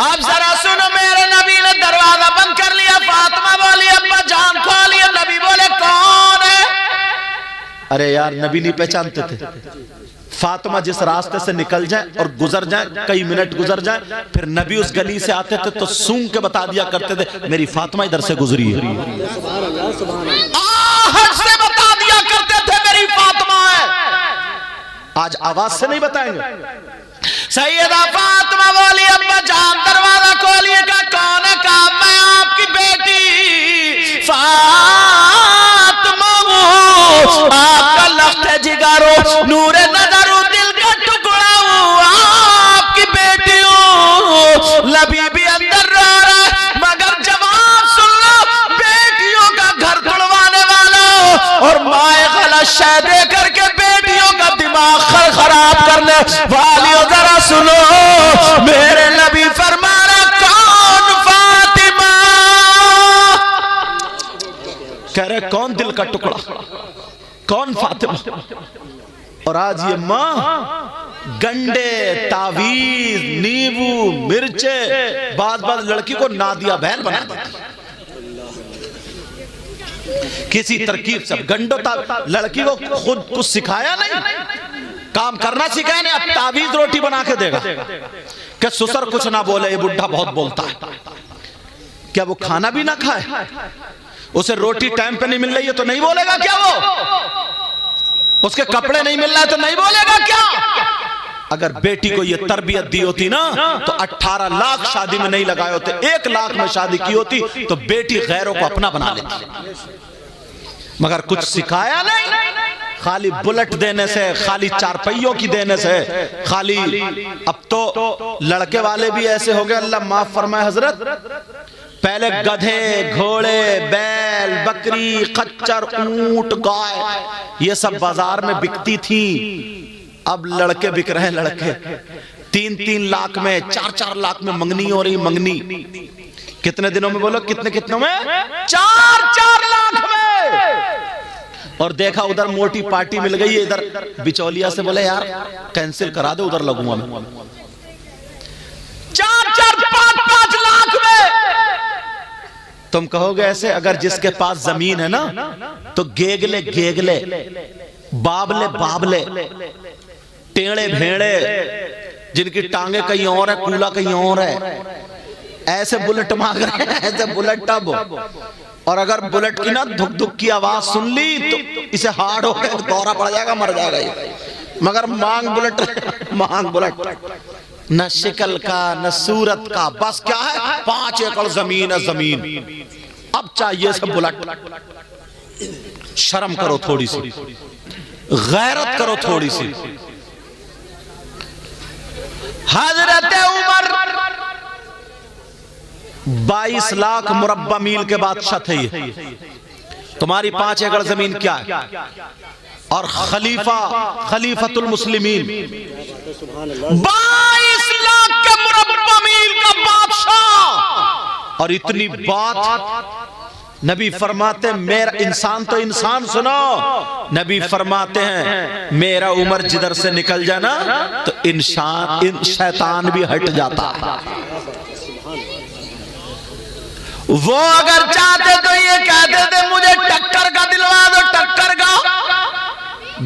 अब जरा सुनो, मेरे नबी ने दरवाजा बंद कर लिया, फातिमा बोली अब्बा जान खोलिए। नबी बोले कौन है? अरे यार, नबी नहीं पहचानते थे। फातिमा जिस रास्ते से निकल जाए और गुजर जाए, कई मिनट गुजर जाए, फिर नबी उस गली से आते थे तो सूंघ के बता दिया करते थे मेरी फातिमा इधर से गुजरी है। आहट से बता दिया करते थे मेरी फातिमा है। आज आवाज से नहीं बताएंगे। सैयदा फातिमा बोली अब्बा जान दरवाजा खोलिए। का कौन है? का मैं आपकी बेटी फातिमा हूँ, आपका लख्त जिगरो नूरे नजरो दिल का टुकड़ा हूँ, आपकी बेटी हूँ। लबी भी अंदर रह रहा है, मगर जवाब सुन लो, बेटियों का घर तोड़वाने वाला हो और माए गलत शय दे करके बेटियों का दिमाग खराब करने वालियों, जरा सुनो, मेरे नबी फरमा रहा कौन फातिमा? कह रहे कौन दिल का टुकड़ा, कौन फातिमा? और आज ये माँ गंडे, तावीज, नींबू, मिर्चे, बात लड़की को नादिया बहन बना देती किसी तरकीब से। गंडो लड़की को खुद कुछ सिखाया नहीं, काम करना सिखाया नहीं, अब तावीज रोटी बना के देगा क्या ससुर कुछ ना बोले, ये बुढ़ा बहुत बोलता है। क्या वो खाना भी ना खाए, उसे रोटी टाइम पे नहीं मिल रही है तो नहीं बोलेगा क्या? वो उसके कपड़े नहीं मिल रहा है तो नहीं बोलेगा क्या? अगर बेटी को ये तरबियत दी होती ना तो 18 लाख शादी में नहीं लगाए होते, 1 लाख में शादी की होती तो बेटी गैरों को अपना बना लेती। मगर कुछ सिखाया नहीं, खाली बुलेट देने से, खाली 4 पहियों की देने से, खाली। अब तो लड़के वाले भी ऐसे हो गए, अल्लाह माफ फरमाए हजरत। पहले गधे, घोड़े, बैल, बकरी, खच्चर, ऊंट, गाय, ये सब बाजार में बिकती थी। अब लड़के बिक रहे हैं, लड़के 3-3 लाख में, 4-4 लाख में मंगनी हो रही, मंगनी। कितने दिनों में बोलो, कितने में? 4-4 लाख में। और देखा उधर मोटी पार्टी मिल गई है, इधर बिचौलिया से बोले यार कैंसिल करा दे, उधर लगूंगा मैं। 4-4, 5-5 लाख में। तुम कहोगे ऐसे, अगर जिसके पास जमीन है ना तो गेगले, बाबले, टेढ़े भेड़े, जिनकी टांगे कहीं और है, कूला कहीं और है, ऐसे बुलेट मांग रहे हैं, ऐसे बुलेट टब। और अगर बुलेट की ना धुक धुक की आवाज सुन ली तो इसे हार्ड हो गया, दौरा पड़ जाएगा, मर जाएगा ये। मगर मांग बुलेट, न शिकल का न सूरत का, बस क्या है 5 एकड़ जमीन है, जमीन। अब चाहिए सब बुलेट। शर्म करो थोड़ी सी, गैरत करो थोड़ी सी। हजरत उमर 22 लाख मुरब्बा मील के बादशाह थे ये। तुम्हारी 5 एकड़ जमीन क्या है? और खलीफतुल मुस्लिमीन 22 लाख के मुरब्बा मील का बादशाह। और इतनी बात नबी फरमाते, मेरा इंसान तो इंसान सुनो, नबी फरमाते हैं मेरा उमर जिधर से निकल जाना तो इन शैतान भी हट जाता है। वो अगर चाहते तो ये कहते थे मुझे टक्कर का दिलवा दो, टक्कर का।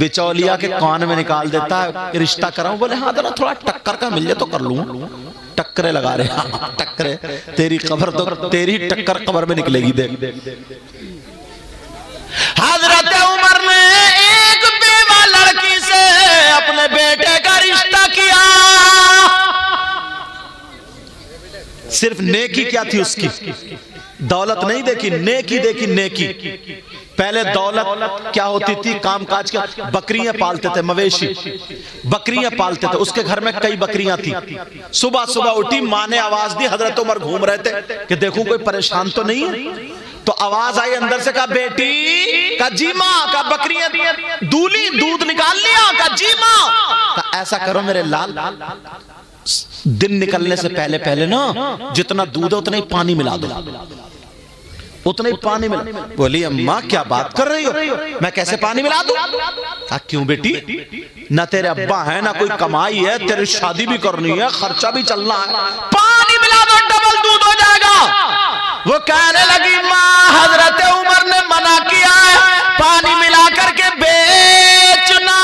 बिचौलिया के कान में निकाल देता है, रिश्ता कराऊं? बोले हाँ जरा थोड़ा टक्कर का मिल जाए तो कर लूं। टक्करे लगा रहे, हाँ टक्करे, तेरी कब्र तो तेरी टक्कर कब्र में निकलेगी। देख हजरत उमर ने एक बेवा लड़की से अपने बेटे का रिश्ता किया। सिर्फ नेकी क्या थी उसकी, दौलत नहीं देखी, नेकी देखी, नेकी। पहले दौलत क्या होती थी, कामकाज के, बकरियां पालते थे, मवेशी बकरियां पालते थे, उसके घर में कई बकरियां थी। सुबह सुबह उठी, माँ ने आवाज दी, हजरत उमर घूम रहे थे कि देखूं कोई परेशान तो नहीं है। तो आवाज आई अंदर से, कहा बेटी, का जी माँ, का बकरियां दूली, दूध निकाल लिया, का जी माँ, का ऐसा करो मेरे लाल, दिन निकलने से पहले पहले ना जितना दूध है उतना ही पानी मिला दो, उतना ही पानी मिला। बोली अम्मा क्या बात कर रही हो, मैं कैसे पानी मिला दूं? क्यों बेटी, ना तेरे अब्बा है ना कोई कमाई है, तेरी शादी भी करनी है, खर्चा भी चलना है, पानी मिला दो डबल दूध हो जाएगा। वो कहने लगी माँ हजरत उमर ने मना किया है पानी मिला करके बेचना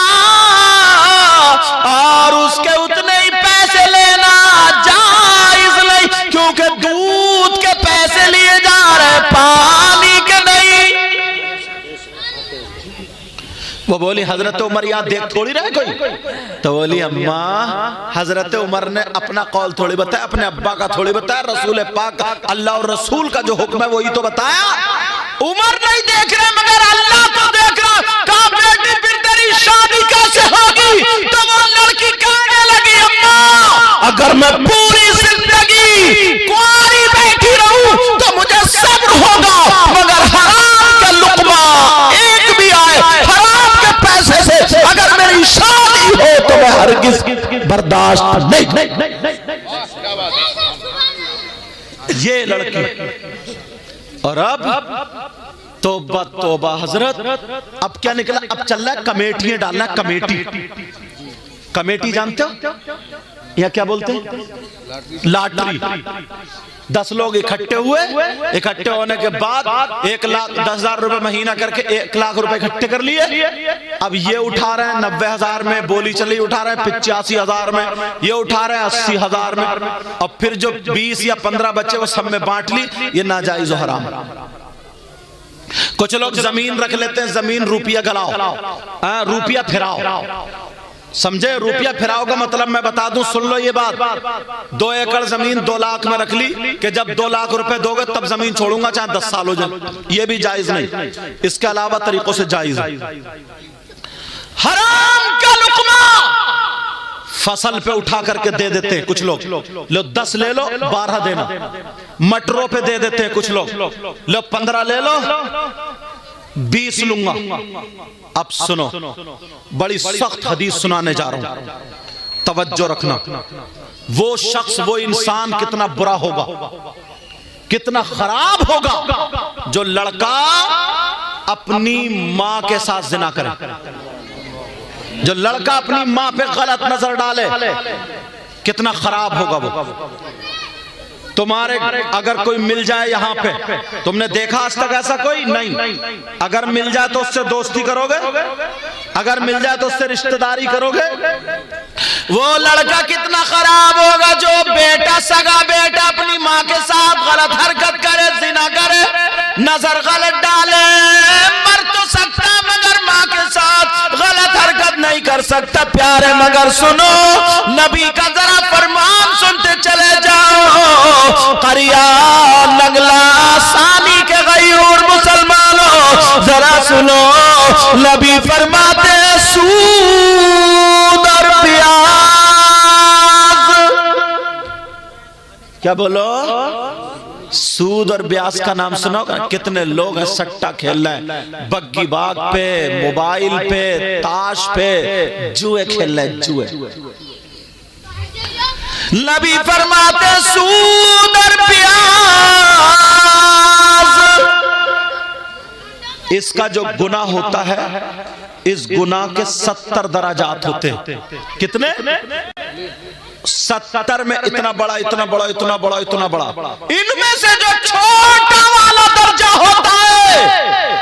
और उसके उतने ही पैसे लेना जायज नहीं, क्योंकि दूध के पैसे लिए जा रहे, पानी के नहीं। वो बोली हजरत उमर याद देख थोड़ी रहे कोई? तो बोली अम्मा हजरत उमर ने अपना कौल थोड़ी बताया, अपने अब्बा का थोड़ी बताया, रसूल पाक अल्लाह और रसूल का जो हुक्म है वही तो बताया। उमर नहीं देख रहे मगर अल्लाह तो देख रहा। कहा बेटी फिर तेरी शादी कैसे होगी? तो वो लड़की कहने लगी अम्मा अगर मैं पूरी जिंदगी कुंवारी बैठी रहूं तो मुझे सब्र होगा, मगर हराम का लुकमा एक भी आए, हराम के पैसे से अगर मेरी शादी हो तो मैं हरगिज बर्दाश्त नहीं। ये लड़की, और अब तौबा तौबा हजरत, अब क्या निकला, अब चल रहा है कमेटियां डालना, कमेटी। कमेटी जानते हो या क्या बोलते हैं? लॉटरी। 10 लोग इकट्ठे हुए, इकट्ठे होने के बाद 1,10,000 रुपए महीना करके 1 लाख रुपए इकट्ठे कर लिए। अब ये उठा रहे हैं 90,000 में, बोली चली उठा रहे हैं 85,000 में, ये उठा रहे हैं 80,000 में, और फिर जो 20 या 15 बच्चे वो सब में बांट ली। ये नाजायज और हराम। कुछ लोग जमीन रख लेते हैं, जमीन रुपया गलाओ, रुपया फिराओ, समझे? रुपया फिराओ का मतलब मैं बता दूं, सुन लो ये बात। 2 एकड़ जमीन 2 लाख में रख ली कि जब 2 लाख रुपए दोगे तब जमीन छोड़ूंगा चाहे 10 साल हो जाए, ये भी जायज नहीं। इसके अलावा तरीकों से जायज है। हराम का लुकमा फसल पे उठा करके दे देते हैं कुछ लोग, लो 10 ले लो 12 देना। मटरों पे दे देते हैं कुछ लोग, लो 15 ले लो 20 लूंगा। अब सुनो, बड़ी सख्त हदीस सुनाने जा रहा हूं, तवज्जो रखना। वो शख्स, वो इंसान कितना बुरा होगा, कितना खराब होगा जो लड़का अपनी मां के साथ जिना करे, जो लड़का अपनी मां पे गलत नजर डाले, कितना खराब होगा वो। तुम्हारे अगर कोई मिल जाए यहां पे, तुमने देखा आज तक ऐसा कोई? नहीं। अगर मिल जाए तो उससे दोस्ती करोगे, अगर मिल जाए तो उससे रिश्तेदारी करोगे। वो लड़का कितना खराब होगा जो बेटा, सगा बेटा अपनी माँ के साथ गलत हरकत करे, जिना करे, नजर गलत डाले। मर तो सकता मगर माँ के साथ गलत हरकत नहीं कर सकता। प्यारे मगर सुनो, नबी का जरा फरमान सुनते चले जाओ। करिया नगला सानी के गयूर मुसलमानों जरा सुनो, नबी फरमाते सूद और प्याज। क्या बोलो? सूद और ब्याज का नाम सुनो। कितने लोग हैं सट्टा खेल रहे हैं, बग्गी बाग पे, मोबाइल पे, ताश पे, जुए खेल रहे हैं, जुए। नबी फरमाते सूद और प्याज, इसका जो गुनाह होता है, इस गुनाह के 70 दराजात होते हैं। कितने? 70 में इतना बड़ा, इतना बड़ा, इतना बड़ा, इतना बड़ा। इनमें से जो छोटा वाला दर्जा होता है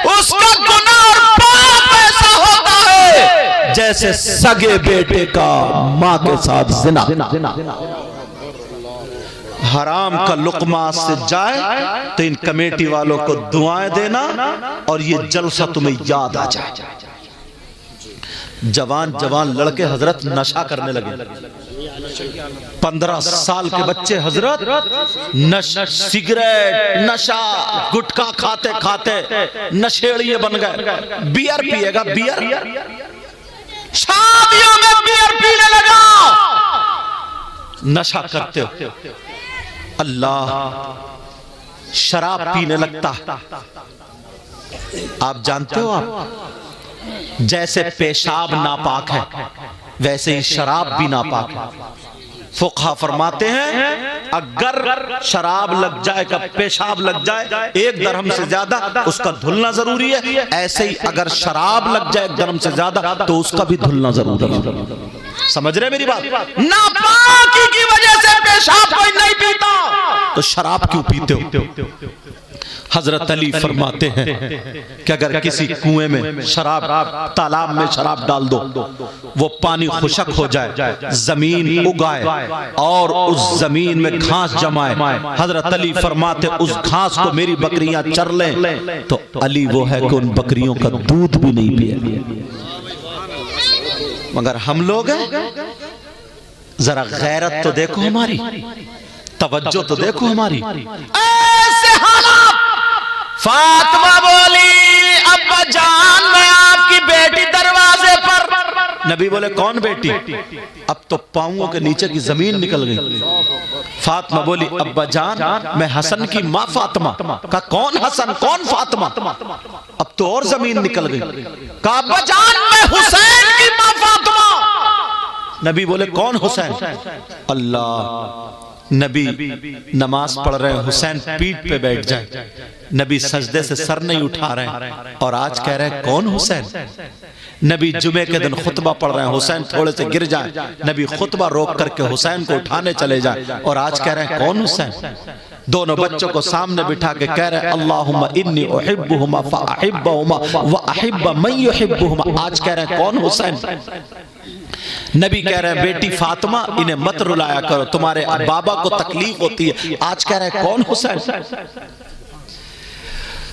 उसका गुनाह और पाप ऐसा होता है जैसे सगे बेटे का मां के साथ जिना। हराम का लुकमा से जाए तो इन कमेटी वालों को दुआएं देना और ये जलसा तुम्हें याद आ जाए। जवान जवान लड़के हजरत नशा करने लगे। 15 साल के बच्चे हजरत सिगरेट नशा गुटखा खाते खाते नशेड़िए बन गए। बियर पिएगा, बियर शादियों में बियर पीने लगा। नशा करते हो, अल्लाह शराब पीने लगता। आप जानते हो, आप जैसे पेशाब नापाक है वैसे ही शराब भी नापाक है। फुक़हा फरमाते हैं अगर शराब लग जाए का पेशाब लग जाए 1 दरहम से ज्यादा उसका धुलना जरूरी है। ऐसे ही अगर शराब लग जाए 1 दरहम से ज्यादा तो उसका भी धुलना जरूरी है। समझ रहे मेरी बात? नापाकी की वजह से पेशाब कोई नहीं पीता तो शराब क्यों पीते हो? हजरत अली फरमाते हैं कि अगर किसी कुएं में शराब, तालाब में शराब डाल दो, वो पानी खुशक हो जाए, जमीन उगाए और उस जमीन में घास जमाए, हजरत अली फरमाते उस घास को मेरी बकरियां चर लें तो अली वो है कि उन बकरियों का दूध भी नहीं पिए। मगर हम लोग जरा गैरत तो देखो हमारी, तवज्जो तो देखो हमारी। ऐसे हालात। फातिमा बोली अब्बा जान मैं आपकी बेटी दरवाजे पर। नबी बोले कौन बेटी? अब तो पांवों के नीचे की जमीन निकल गई। फातिमा बोली अब्बा जान मैं हसन की माँ फातिमा। का कौन हसन कौन फातिमा? अब तो और जमीन निकल गई। कहा अब्बा जान मैं हुसैन की माँ फातिमा। नबी बोले कौन हुसैन? अल्लाह। नबी नमाज पढ़ रहे हैं, हुसैन पीठ पे बैठ जाए, नबी सजदे से सर नहीं उठा रहे हैं और आज कह रहे हैं कौन हुसैन? नबी जुमे के दिन खुतबा पढ़ रहे हैं, हुसैन थोड़े से गिर जाए, नबी खुतबा रोक करके हुसैन को उठाने चले जाए और आज कह रहे हैं कौन हुसैन? दोनों बच्चों को सामने बिठा के कह रहे हैं अल्लाहुम्मा इन्नी उहिब्बुहुमा फअहिब्बहुमा व अहिब्ब मन युहिब्बुहुमा। आज कह रहे हैं कौन हुसैन? नबी कह रहे हैं बेटी फातिमा इन्हें मत रुलाया करो, तुम्हारे बाबा को तकलीफ होती है। आज कह रहे हैं कौन हुसैन?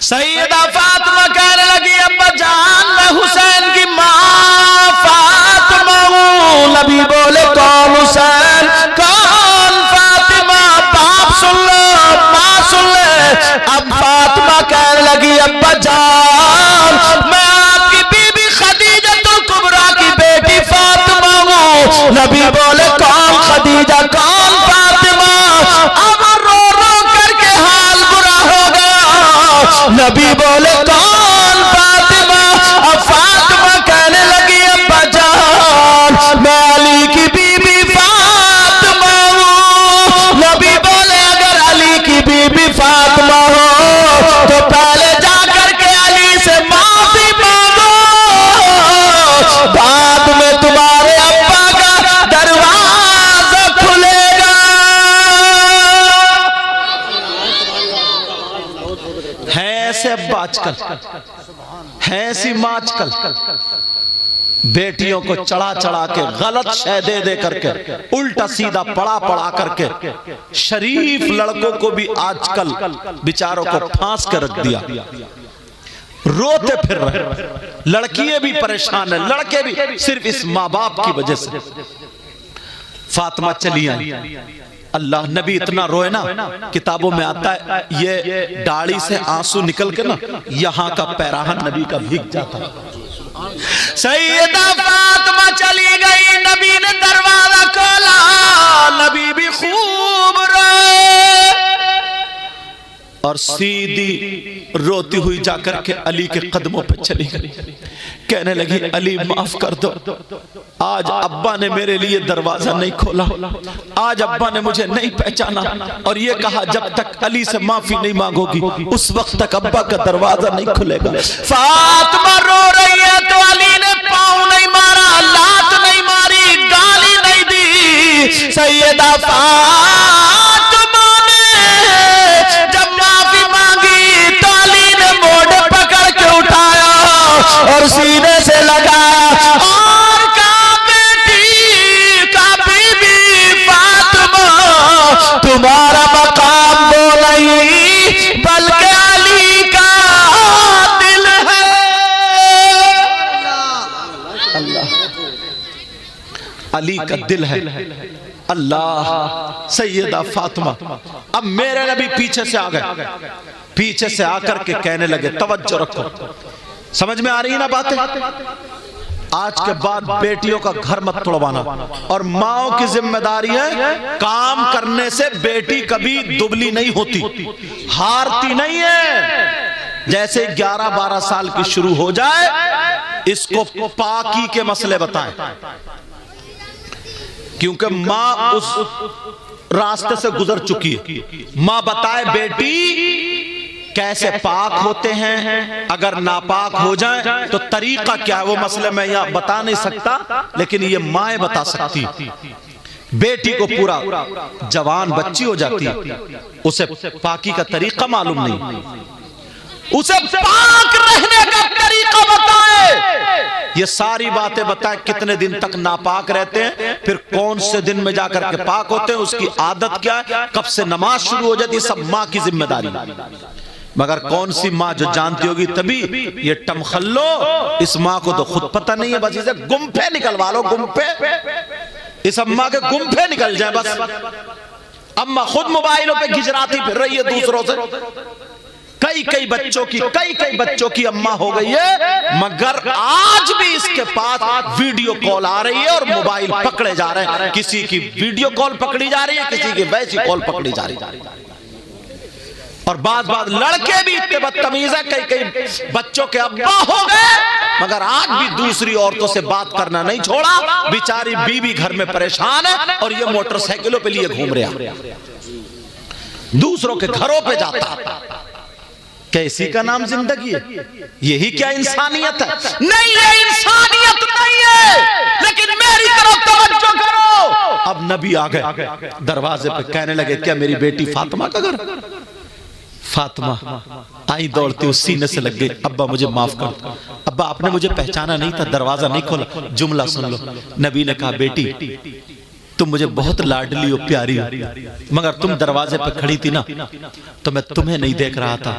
सैयदा फातिमा कहने लगी अब्बा जान मैं हुसैन की माँ फातिमा हूँ। नबी बोले कौन हुसैन? कौन फातिमा? बाप सुन लो, माँ सुन ले। अब फातिमा कहने लगी अब्बा जान मैं आपकी बीबी खदीजतुल कुबरा की बेटी फातिमा हूँ। नबी बोले कौन खदीजा कौन फातिमा? अब रो रो करके हाल बुरा हो गया। नबी बोले कौन फातिमा? अब फातिमा कहने लगी अब्बा जान मैं अली की बीबी फातिमा हूँ। नबी बोले अगर अली की बीबी फातिमा हो तो पहले जाकर के अली से माफी मांगो, बाद में तुम्हारे अब्बा का दरवाजा खुलेगा। है ऐसे अब्बा आजकल, है ऐसी माँ आजकल, बेटियों को चढ़ा चढ़ा के गलत शय दे दे करके उल्टा सीधा पढ़ा पढ़ा करके शरीफ लड़कों को भी आजकल बेचारों को फांस कर रख दिया। रोते फिर रहे, लड़कियां भी परेशान है, लड़के भी, सिर्फ इस माँ बाप की वजह से। फातिमा चली आई, अल्लाह नबी इतना रोए ना, किताबों में आता है ये दाढ़ी से आंसू निकल के ना यहाँ का पैराहन नबी का भीग जाता। सैयदा फातिमा चली गई, नबी ने दरवाजा खोला, नबी भी खूब रोए और सीधी रोती हुई जाकर के अली के कदमों पे चली गई, कहने लगी अली माफ कर दो, आज अब्बा ने मेरे लिए दरवाजा नहीं खोला, आज अब्बा ने मुझे नहीं पहचाना और ये कहा जब तक अली से माफी नहीं मांगोगी उस वक्त तक अब्बा का दरवाजा नहीं खुलेगा। फातिमा रो रही है तो अली ने पाँव नहीं मारा, लात नहीं मारी, गाली नहीं दी। सैयदा फातिमा ने जब माफी मांगी तो अली ने मोड़ पकड़ के उठाया और सीने से लगाया और तुम्हारा मकाम वो नहीं बल्कि अली का दिल है। अल्लाह अली का दिल है। अल्लाह सैयदा फातिमा। अब मेरे नबी पीछे से आ गए, पीछे से आकर के कहने लगे, तवज्जो रखो, समझ में आ रही है ना बातें? आज के बाद बेटियों का घर मत तोड़वाना, और माओ की जिम्मेदारी है, काम करने से बेटी कभी दुबली नहीं होती, हारती नहीं है। जैसे 11-12 साल की शुरू हो जाए, इसको पाकी के मसले बताएं, क्योंकि मां उस रास्ते से गुजर चुकी है। मां बताए बेटी कैसे पाक होते हैं, अगर नापाक हो जाए तो तरीका क्या है, वो मसले मैं यहां बता नहीं सकता, लेकिन ये माएं बता सकती। बेटी को पूरा जवान बच्ची हो जाती है, उसे पाकी का तरीका मालूम नहीं, उसे पाक रहने का तरीका बताए। ये सारी बातें बताए, कितने दिन तक नापाक रहते हैं, फिर कौन से दिन में जाकर के पाक होते हैं, उसकी आदत क्या है, कब से नमाज शुरू हो जाती है, सब मां की जिम्मेदारी। मगर कौन सी माँ जो जानती होगी तभी, ये टमखल्लो, इस माँ को तो खुद पता नहीं है, बस इसे गुम्फे निकलवा लो, गुम्फे, इस अम्मा के गुम्फे निकल जाए बस। अम्मा खुद मोबाइलों पे गिजराती फिर रही है दूसरों से। कई बच्चों की अम्मा हो गई है, मगर आज भी इसके पास वीडियो कॉल आ रही है और मोबाइल पकड़े जा रहे हैं। किसी की वीडियो कॉल पकड़ी जा रही है, किसी की वैसी कॉल पकड़ी जा रही है। और बात लड़के भी इतने बदतमीज है, कई बच्चों के अब्बा हो गए, मगर आज भी दूसरी औरतों से बात करना नहीं छोड़ा। बेचारी बीवी घर में परेशान है और ये मोटरसाइकिलों पे लिए घूम रहा, दूसरों के घरों पे जाता। क्या इसी का नाम जिंदगी है? यही क्या इंसानियत है? नहीं, ये इंसानियत नहीं है। लेकिन मेरी तरफ तवज्जो करो। अब नबी आ गए दरवाजे पे, कहने लगे, क्या मेरी बेटी फातिमा का घर? फातिमा आई दौड़ती, उस सीने से लग गई, अब्बा मुझे माफ कर दो, अब्बा आपने मुझे पहचाना नहीं था, दरवाजा नहीं खोला। जुमला सुन लो, नबी ने कहा, बेटी तुम मुझे बहुत लाडली और प्यारी हो, मगर तुम दरवाजे पर खड़ी थी ना, तो मैं तुम्हें नहीं देख रहा था,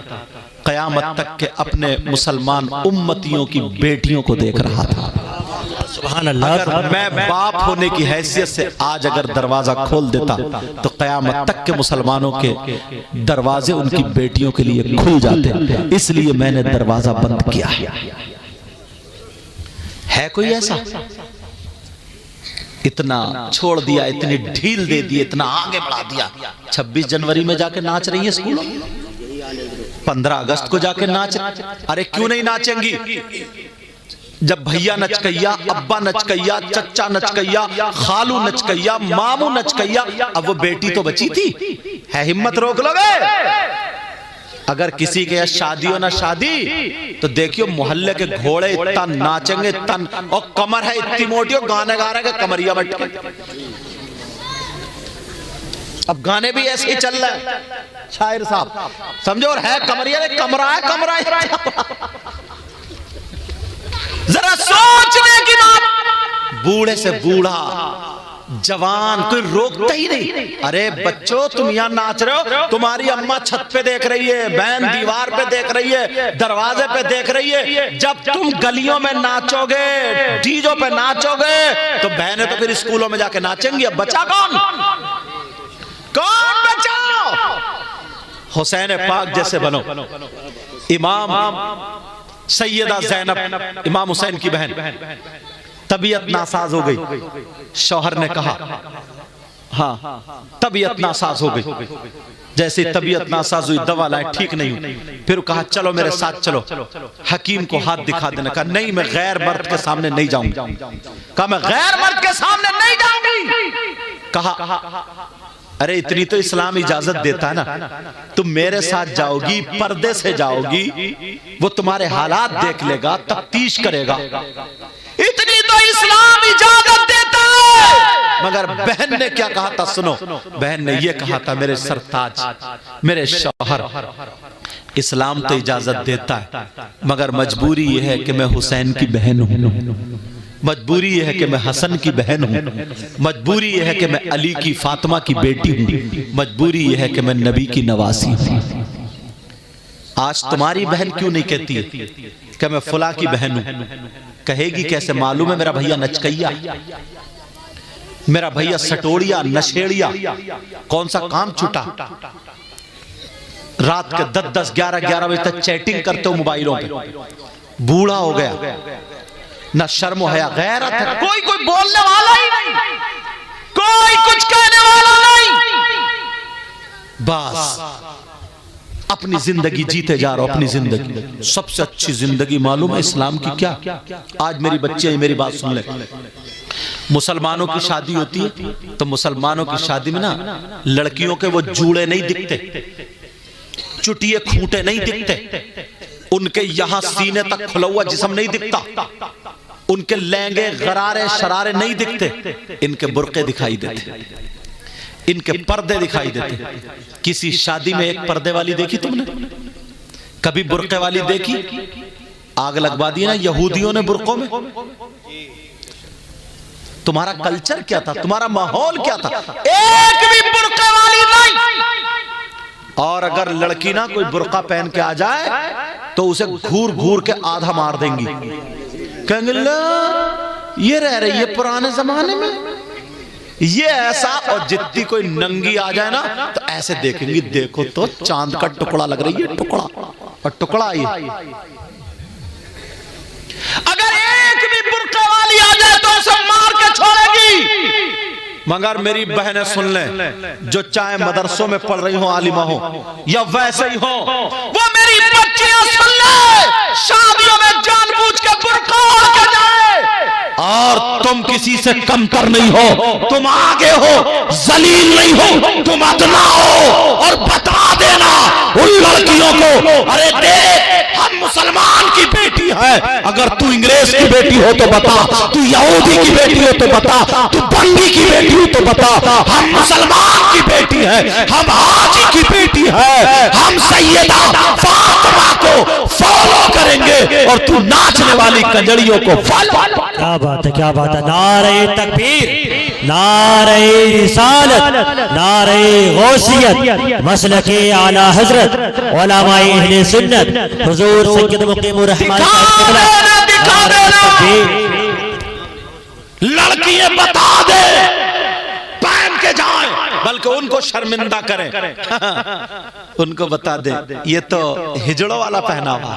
कयामत तक के अपने मुसलमान उम्मतियों की बेटियों को देख रहा था। सुभान अल्लाह। अगर मैं बाप होने की हैसियत से आज अगर दरवाजा खोल देता तो कयामत तक के मुसलमानों के दरवाजे उनकी बेटियों के लिए खुल जाते, इसलिए मैंने दरवाजा बंद किया है। कोई ऐसा? इतना छोड़ दिया, इतनी ढील दे दी, इतना आगे बढ़ा दिया। 26 जनवरी में जाके नाच रही है स्कूलों, 15 अगस्त को जाके नाच, अरे क्यों नहीं नाचेंगी? जब भैया नचकैया, अब्बा नचकैया, चच्चा नचकैया, खालू नचकैया, मामू नचकैया, अब वो बेटी तो बची थी, है हिम्मत रोक लोगे? अगर किसी के यहाँ शादी हो ना शादी, तो देखियो मोहल्ले के घोड़े इतना नाचेंगे, तन और कमर है इतनी मोटी, और गाने गा रहे हैं कमरिया बट के। अब गाने भी ऐसे ही चल रहा है, शायर साहब समझो, और है कमरिया, कमरा है, कमरा है। जरा सोचने की बात, बूढ़े से बूढ़ा, जवान, कोई रोकता ही नहीं। अरे बच्चों, तुम यहाँ नाच रहे हो, तुम्हारी अम्मा छत पे देख रही है, बहन दीवार पे देख रही है, दरवाजे पे देख रही है। जब तुम गलियों में नाचोगे, डीजों पे नाचोगे, तो बहनें तो फिर स्कूलों में जाके नाचेंगी। अब बचा कौन? कौन बचा? हुसैन पाक जैसे बनो। इमाम सैयदा ज़ैनब, इमाम हुसैन की बहन, तबीयत नासाज हो गई। शौहर ने कहा, हाँ तबीयत नासाज हो गई। जैसे तबीयत नासाज हुई, दवा लाए, ठीक नहीं हुई। फिर कहा, चलो मेरे साथ चलो, हकीम को हाथ दिखा देने। कहा, नहीं, मैं गैर मर्द के सामने नहीं जाऊंगी। कहा, मैं गैर मर्द के सामने नहीं जाऊंगी। कहा, अरे इतनी तो इस्लाम इजाजत देता है ना, तुम मेरे साथ जाओगी, पर्दे से जाओगी, वो तुम्हारे हालात देख लेगा, तफ्तीश करेगा, इतनी तो इस्लाम इजाजत देता है। मगर बहन ने क्या कहा था? सुनो, बहन ने ये कहा था, मेरे सरताज, मेरे शौहर, इस्लाम तो इजाजत देता है, मगर मजबूरी यह है कि मैं हुसैन की बहन हूं, मजबूरी यह है कि मैं हसन की बहन हूं, मजबूरी यह है कि मैं अली की फातिमा की बेटी हूं, मजबूरी यह है कि मैं नबी की नवासी हूं। आज तुम्हारी बहन क्यों नहीं कहती है कि मैं फुला की बहन हूं? कहेगी कैसे? मालूम है मेरा भैया नचकैया, मेरा भैया सटोड़िया, नशेड़िया, कौन सा काम छूटा? रात के 10-10, 11-11 बजे तक चैटिंग करते हो मोबाइलों पे। बूढ़ा हो गया, ना शर्म हया गैरत है, कोई बोलने वाला ही नहीं, कोई कुछ कहने वाला नहीं। बस अपनी जिंदगी जीते जा रहा हो, अपनी जिंदगी। सबसे अच्छी जिंदगी मालूम है इस्लाम की क्या? आज मेरी बच्चे मेरी बात सुन ले। मुसलमानों की शादी होती है तो मुसलमानों की शादी में ना लड़कियों के वो जूड़े नहीं दिखते, चुटिए खूंटे नहीं दिखते, उनके यहां सीने तक खुला हुआ जिस्म नहीं दिखता, उनके लहंगे गरारे शरारे नहीं दिखते, इनके बुर्के दिखाई देते, इनके पर्दे दिखाई देते। किसी शादी में एक पर्दे वाली देखी तुमने? कभी बुर्के वाली देखी? आग लगवा दी ना यहूदियों ने बुर्कों में। तुम्हारा कल्चर क्या था? तुम्हारा माहौल क्या था? एक भी बुर्के वाली नहीं। और अगर लड़की ना कोई बुर्का पहन के आ जाए तो उसे घूर घूर के आधा मार देंगी, कहेंगे ला ये रह रही है पुराने जमाने में, ये ऐसा। और जितनी कोई नंगी आ जाए ना तो ऐसे देखेंगी, देखो तो चांद का टुकड़ा लग रही है, टुकड़ा और टुकड़ा ये। अगर एक भी बुर्का वाली आ जाए तो उसे मार के छोड़ेगी। मगर मेरी बहनें सुन ले, जो चाहे मदरसों में पढ़ रही हो, आलिमा हो या वैसे ही हो, वो मेरी बच्चियां सुन ले, शादियों में जानबूझ के बुर्का ओढ़ के जाए। और तुम किसी से कमतर नहीं हो, तुम आगे हो, जलील नहीं हो, तुम अदना हो। और बता देना उन लड़कियों को, अरे देख हम मुसलमान की बेटी है, अगर तू अंग्रेज की बेटी हो तो बता, तू यहूदी की बेटी हो तो बता, तू बंगी की बेटी हो तो बता, हम मुसलमान की बेटी है, हम हाजी की बेटी है, हम सैयदा फातिमा को फॉलो करेंगे और तू नाचने वाली कंजड़ियों को फॉलो। क्या बात है, क्या बात है। नारे तकबीर, नारे रिसालत, नारे गौसियत, मसलके आला हजरत, उलमाए अहले सुन्नत, हुजूर सैयद मुकीमुर रहमान लड़कियां बता दे पहन के जाए, बल्कि उनको शर्मिंदा करें। उनको बता दे ये तो हिजड़ों वाला पहनावा।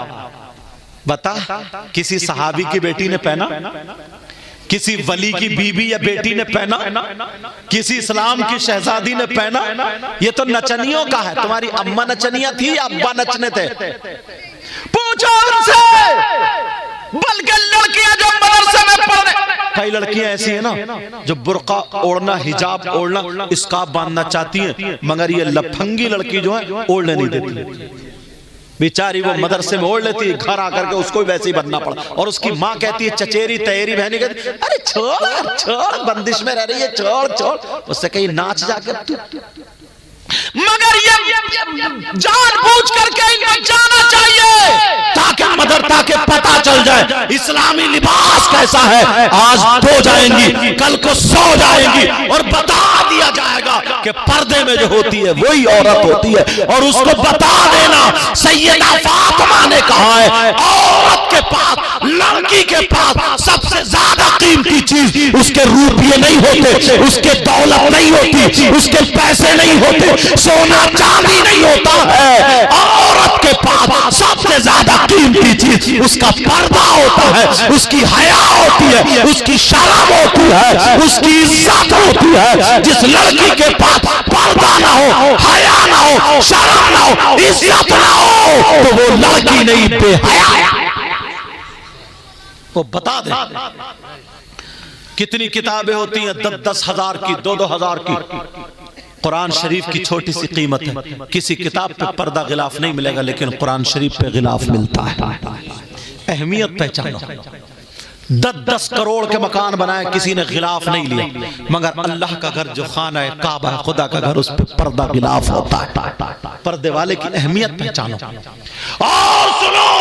बता किसी सहाबी की बेटी ने पहना, किसी वली की बीबी या बेटी ने पहना, किसी इस्लाम की शहजादी ने पहना? ये तो नचनियों का है। तुम्हारी अम्मा नचनिया थी या अब्बा नचने थे? पूछो उनसे। बल्कि लड़कियां जो मदरसे में पढ़ रही, कई लड़कियां ऐसी है ना जो बुर्का ओढ़ना, हिजाब ओढ़ना, स्कार्फ बांधना चाहती हैं, मगर ये लफंगी लड़की जो है ओढ़ने नहीं देती। बेचारी वो मदरसे में ओढ़ लेती है, घर आकर के उसको भी वैसे ही बनना पड़ा। और उसकी माँ कहती है, चचेरी तैयारी बहनी कहती, अरे छोड़ छोड़, बंदिश में रह रही है, छोड़ छोड़। उससे कहीं नाच जाकर तू। मगर ये जानबूझ करके इनको जाना चाहिए ताकि मदरसा के पता चल जाए इस्लामी लिबास कैसा है। आज धो जाएंगी, कल को सो जाएंगी और बता दिया जाएगा कि पर्दे में जो होती है वही औरत होती है। और उसको बता देना सैयदा फातिमा ने कहा है, औरत के पास, लड़की के पास सबसे ज्यादा कीमती चीज उसके रुपये नहीं होते, उसके दौलत नहीं होती, उसके पैसे नहीं होते, सोना चांदी नहीं होता है। औरत के पास सबसे ज्यादा कीमती चीज उसका पर्दा होता है, उसकी हया होती है, उसकी शर्म होती है, उसकी इज्जत होती है। जिस लड़की के पास पर्दा ना हो, हया ना हो, शर्म ना हो, इज्जत ना हो, तो वो लड़की नहीं, बेहया। वो बता दे कितनी किताबें होती हैं, 10-10 हजार की, 2-2 हजार की। कुरान शरीफ की छोटी सी कीमत है। किसी किताब पे पर्दा गिलाफ नहीं मिलेगा, लेकिन कुरान शरीफ पे गिलाफ मिलता है। अहमियत पहचानो। 10-10 करोड़ के मकान बनाए, किसी ने गिलाफ नहीं लिया, मगर अल्लाह का घर जो खाना है, काबा है, खुदा का घर, उस पर पर्दा गिलाफ होता है। पर्दे वाले की अहमियत पहचानो। और सुनो,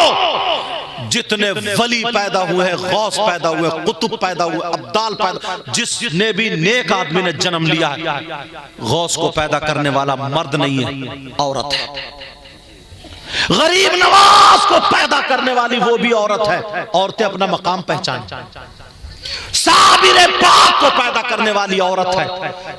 जितने वली पैदा हुए हैं, गौस पैदा हुए, कुतुब पैदा हुए, अब्दाल पैदा, जिसने भी नेक आदमी ने जन्म लिया है, गौस को पैदा करने वाला मर्द नहीं है, औरत है। गरीब नवाज को पैदा करने वाली वो भी औरत है। औरतें अपना मकाम पहचान। साबिर पाक को पैदा करने वाली औरत है,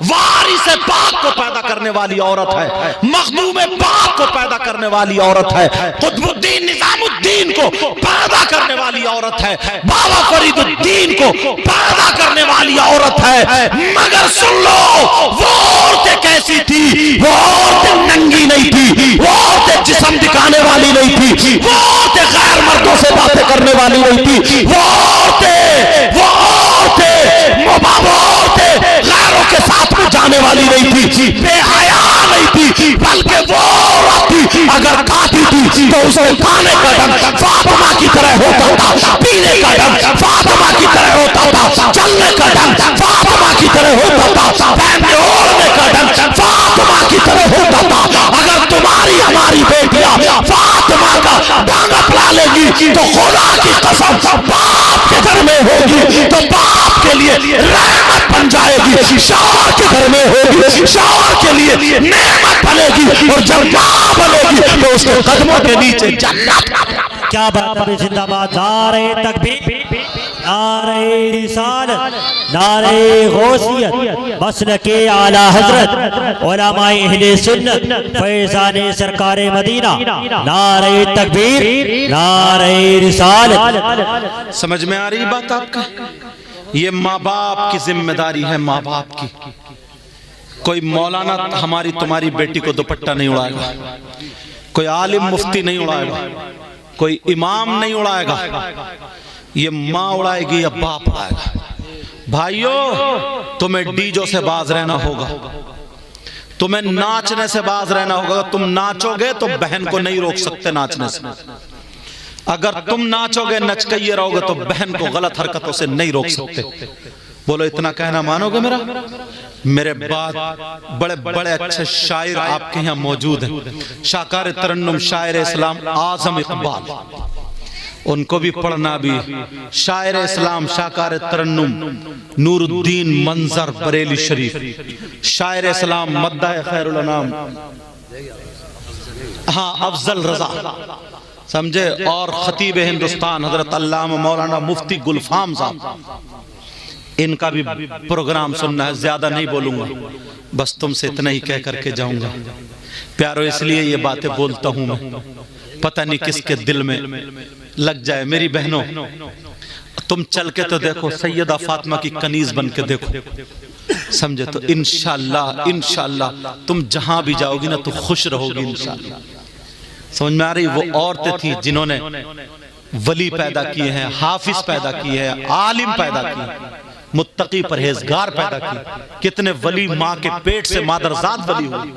वारिस पाक को पैदा करने वाली औरत है, मखदूम पाक को पैदा करने वाली औरत है, कुतुबुद्दीन निजामुद्दीन को पैदा करने वाली औरत है, बाबा फरीदुद्दीन को पैदा करने वाली औरत है। मगर सुन लो, वो औरतें कैसी थी? वो औरतें नंगी नहीं थी, वो औरतें जिस्म दिखाने वाली नहीं थी, वो औरतें गैर मर्दों से बातें करने वाली नहीं थी, वो औरतें गैरों के साथ में जाने वाली नहीं थी, बेहया नहीं थी, बल्कि वो औरत थी, अगर खाती थी तो उसके खाने का ढंग फातिमा की तरह होता था, पीने का ढंग फातिमा की तरह होता था, चलने का ढंग फातिमा की तरह होता था, पहनने ओढ़ने का ढंग फातिमा की तरह होता था। अगर तुम्हारी हमारी बेटियां फातिमा का ढंग अपना लेगी तो खुदा की कसम बाप के घर में होगी तो बाप के लिए रहमत बन जाएगी, शौहर के घर में होगी शौहर के लिए नेमत बनेगी, और जब मां बनेगी तो उसके कदमों के नीचे जन्नत। क्या बात है, जिंदाबाद। नारे तकबीर, नारे रिसालत, नारे गौसियत, मसलके आला हजरत, उलमाए अहले सुन्नत, फैज़ाने सरकारे मदीना। नारे तकबीर, नारे रिसालत। समझ में आ रही बात आपका? ये माँ बाप की जिम्मेदारी है, माँ बाप की। कोई मौलाना हमारी तुम्हारी बेटी को दुपट्टा नहीं उड़ाएगा, कोई आलिम मुफ्ती नहीं उड़ाएगा, कोई इमाम नहीं उड़ाएगा, ये माँ उड़ाएगी या बाप उड़ाएगा। भाइयों, तुम्हें डीजो से बाज रहना होगा, तुम्हें नाचने से बाज रहना होगा। तुम नाचोगे तो बहन को नहीं रोक सकते नाचने से, अगर तुम नाचोगे नचकइये रहोगे तो बहन को गलत हरकतों से नहीं रोक सकते। बोलो, इतना कहना मानोगे मेरा? मेरे बाद बड़े बड़े अच्छे शायर आपके यहाँ मौजूद हैं, शाकार तरन्नुम शायर इस्लाम आजम इकबाल, उनको भी पढ़ना भी। शायर इस्लाम शाकार तरन्नुम नूरुद्दीन मंजर बरेली शरीफ, शायर इस्लाम मद्दाह खैरुल अनाम, हाँ, अफजल रजा, समझे, और खतीब हिंदुस्तान हजरत अल्लामा मौलाना मुफ्ती गुलफाम साहब, इनका भी प्रोग्राम सुनना है। ज्यादा नहीं बोलूंगा, बस तुमसे इतना ही कह करके जाऊंगा। प्यारो, इसलिए ये बातें बोलता हूं मैं, पता नहीं किसके दिल में लग जाए। मेरी बहनों, तुम चल के तो देखो, सैयदा फातिमा की कनीज बन के देखो, समझे, तो इंशाअल्लाह इंशाअल्लाह तुम जहां भी जाओगी ना तो खुश रहोगी इंशाअल्लाह। समझ में आ रही? वो औरतें थी जिन्होंने वली पैदा किए हैं, हाफिज पैदा किए हैं, आलिम पैदा किए, मुत्तकी परहेजगार पैदा किए। कितने वली माँ के पेट से मादरजात वली हुई।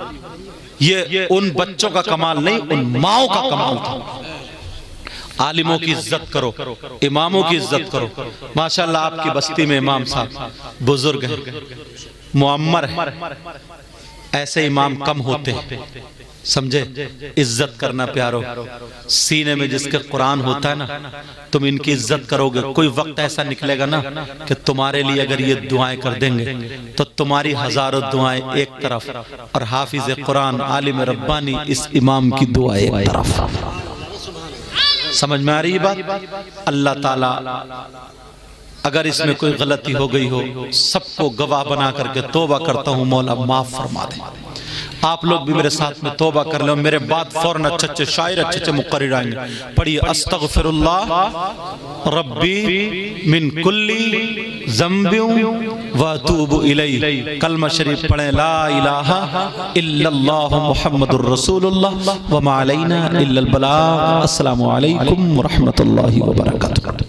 ये उन बच्चों का कमाल नहीं, उन माओं का कमाल था। आलिमों की इज्जत करो, इमामों की इज्जत करो। माशाअल्लाह आपकी बस्ती में इमाम साहब बुजुर्ग हैं, मुअम्मर है, ऐसे इमाम कम होते हैं, समझे। इज्जत करना प्यारो, सीने में जिसके कुरान होता है ना, तुम इनकी इज्जत करोगे। कोई वक्त ऐसा निकलेगा ना कि तुम्हारे लिए अगर ये दुआएं कर देंगे तो तुम्हारी हजारों दुआएं एक तरफ, और हाफिज कुरान आलिम रब्बानी इस इमाम की दुआएं एक तरफ। समझ में आ रही बात? अल्लाह ताला अगर इसमें कोई गलती हो गई हो, सबको गवाह बना करके तौबा करता हूँ, मौला माफ फरमा दे। आप लोग भी मेरे साथ में तौबा कर लो। मेरे बाद फौरन अच्छे अच्छे शायर, अच्छे अच्छे मुक़र्रिर आएंगे। पढ़िए, अस्तग़फिरुल्लाह रब्बी मिन कुल्ली ज़म्बिन व अतूबु इलैहि। कलमा शरीफ पढ़ें, ला इलाहा इल्लल्लाह मुहम्मदुर रसूलुल्लाह व मा अलैना इल्लल बलाग। अस्सलामु अलैकुम व रहमतुल्लाहि व बरकातुहू।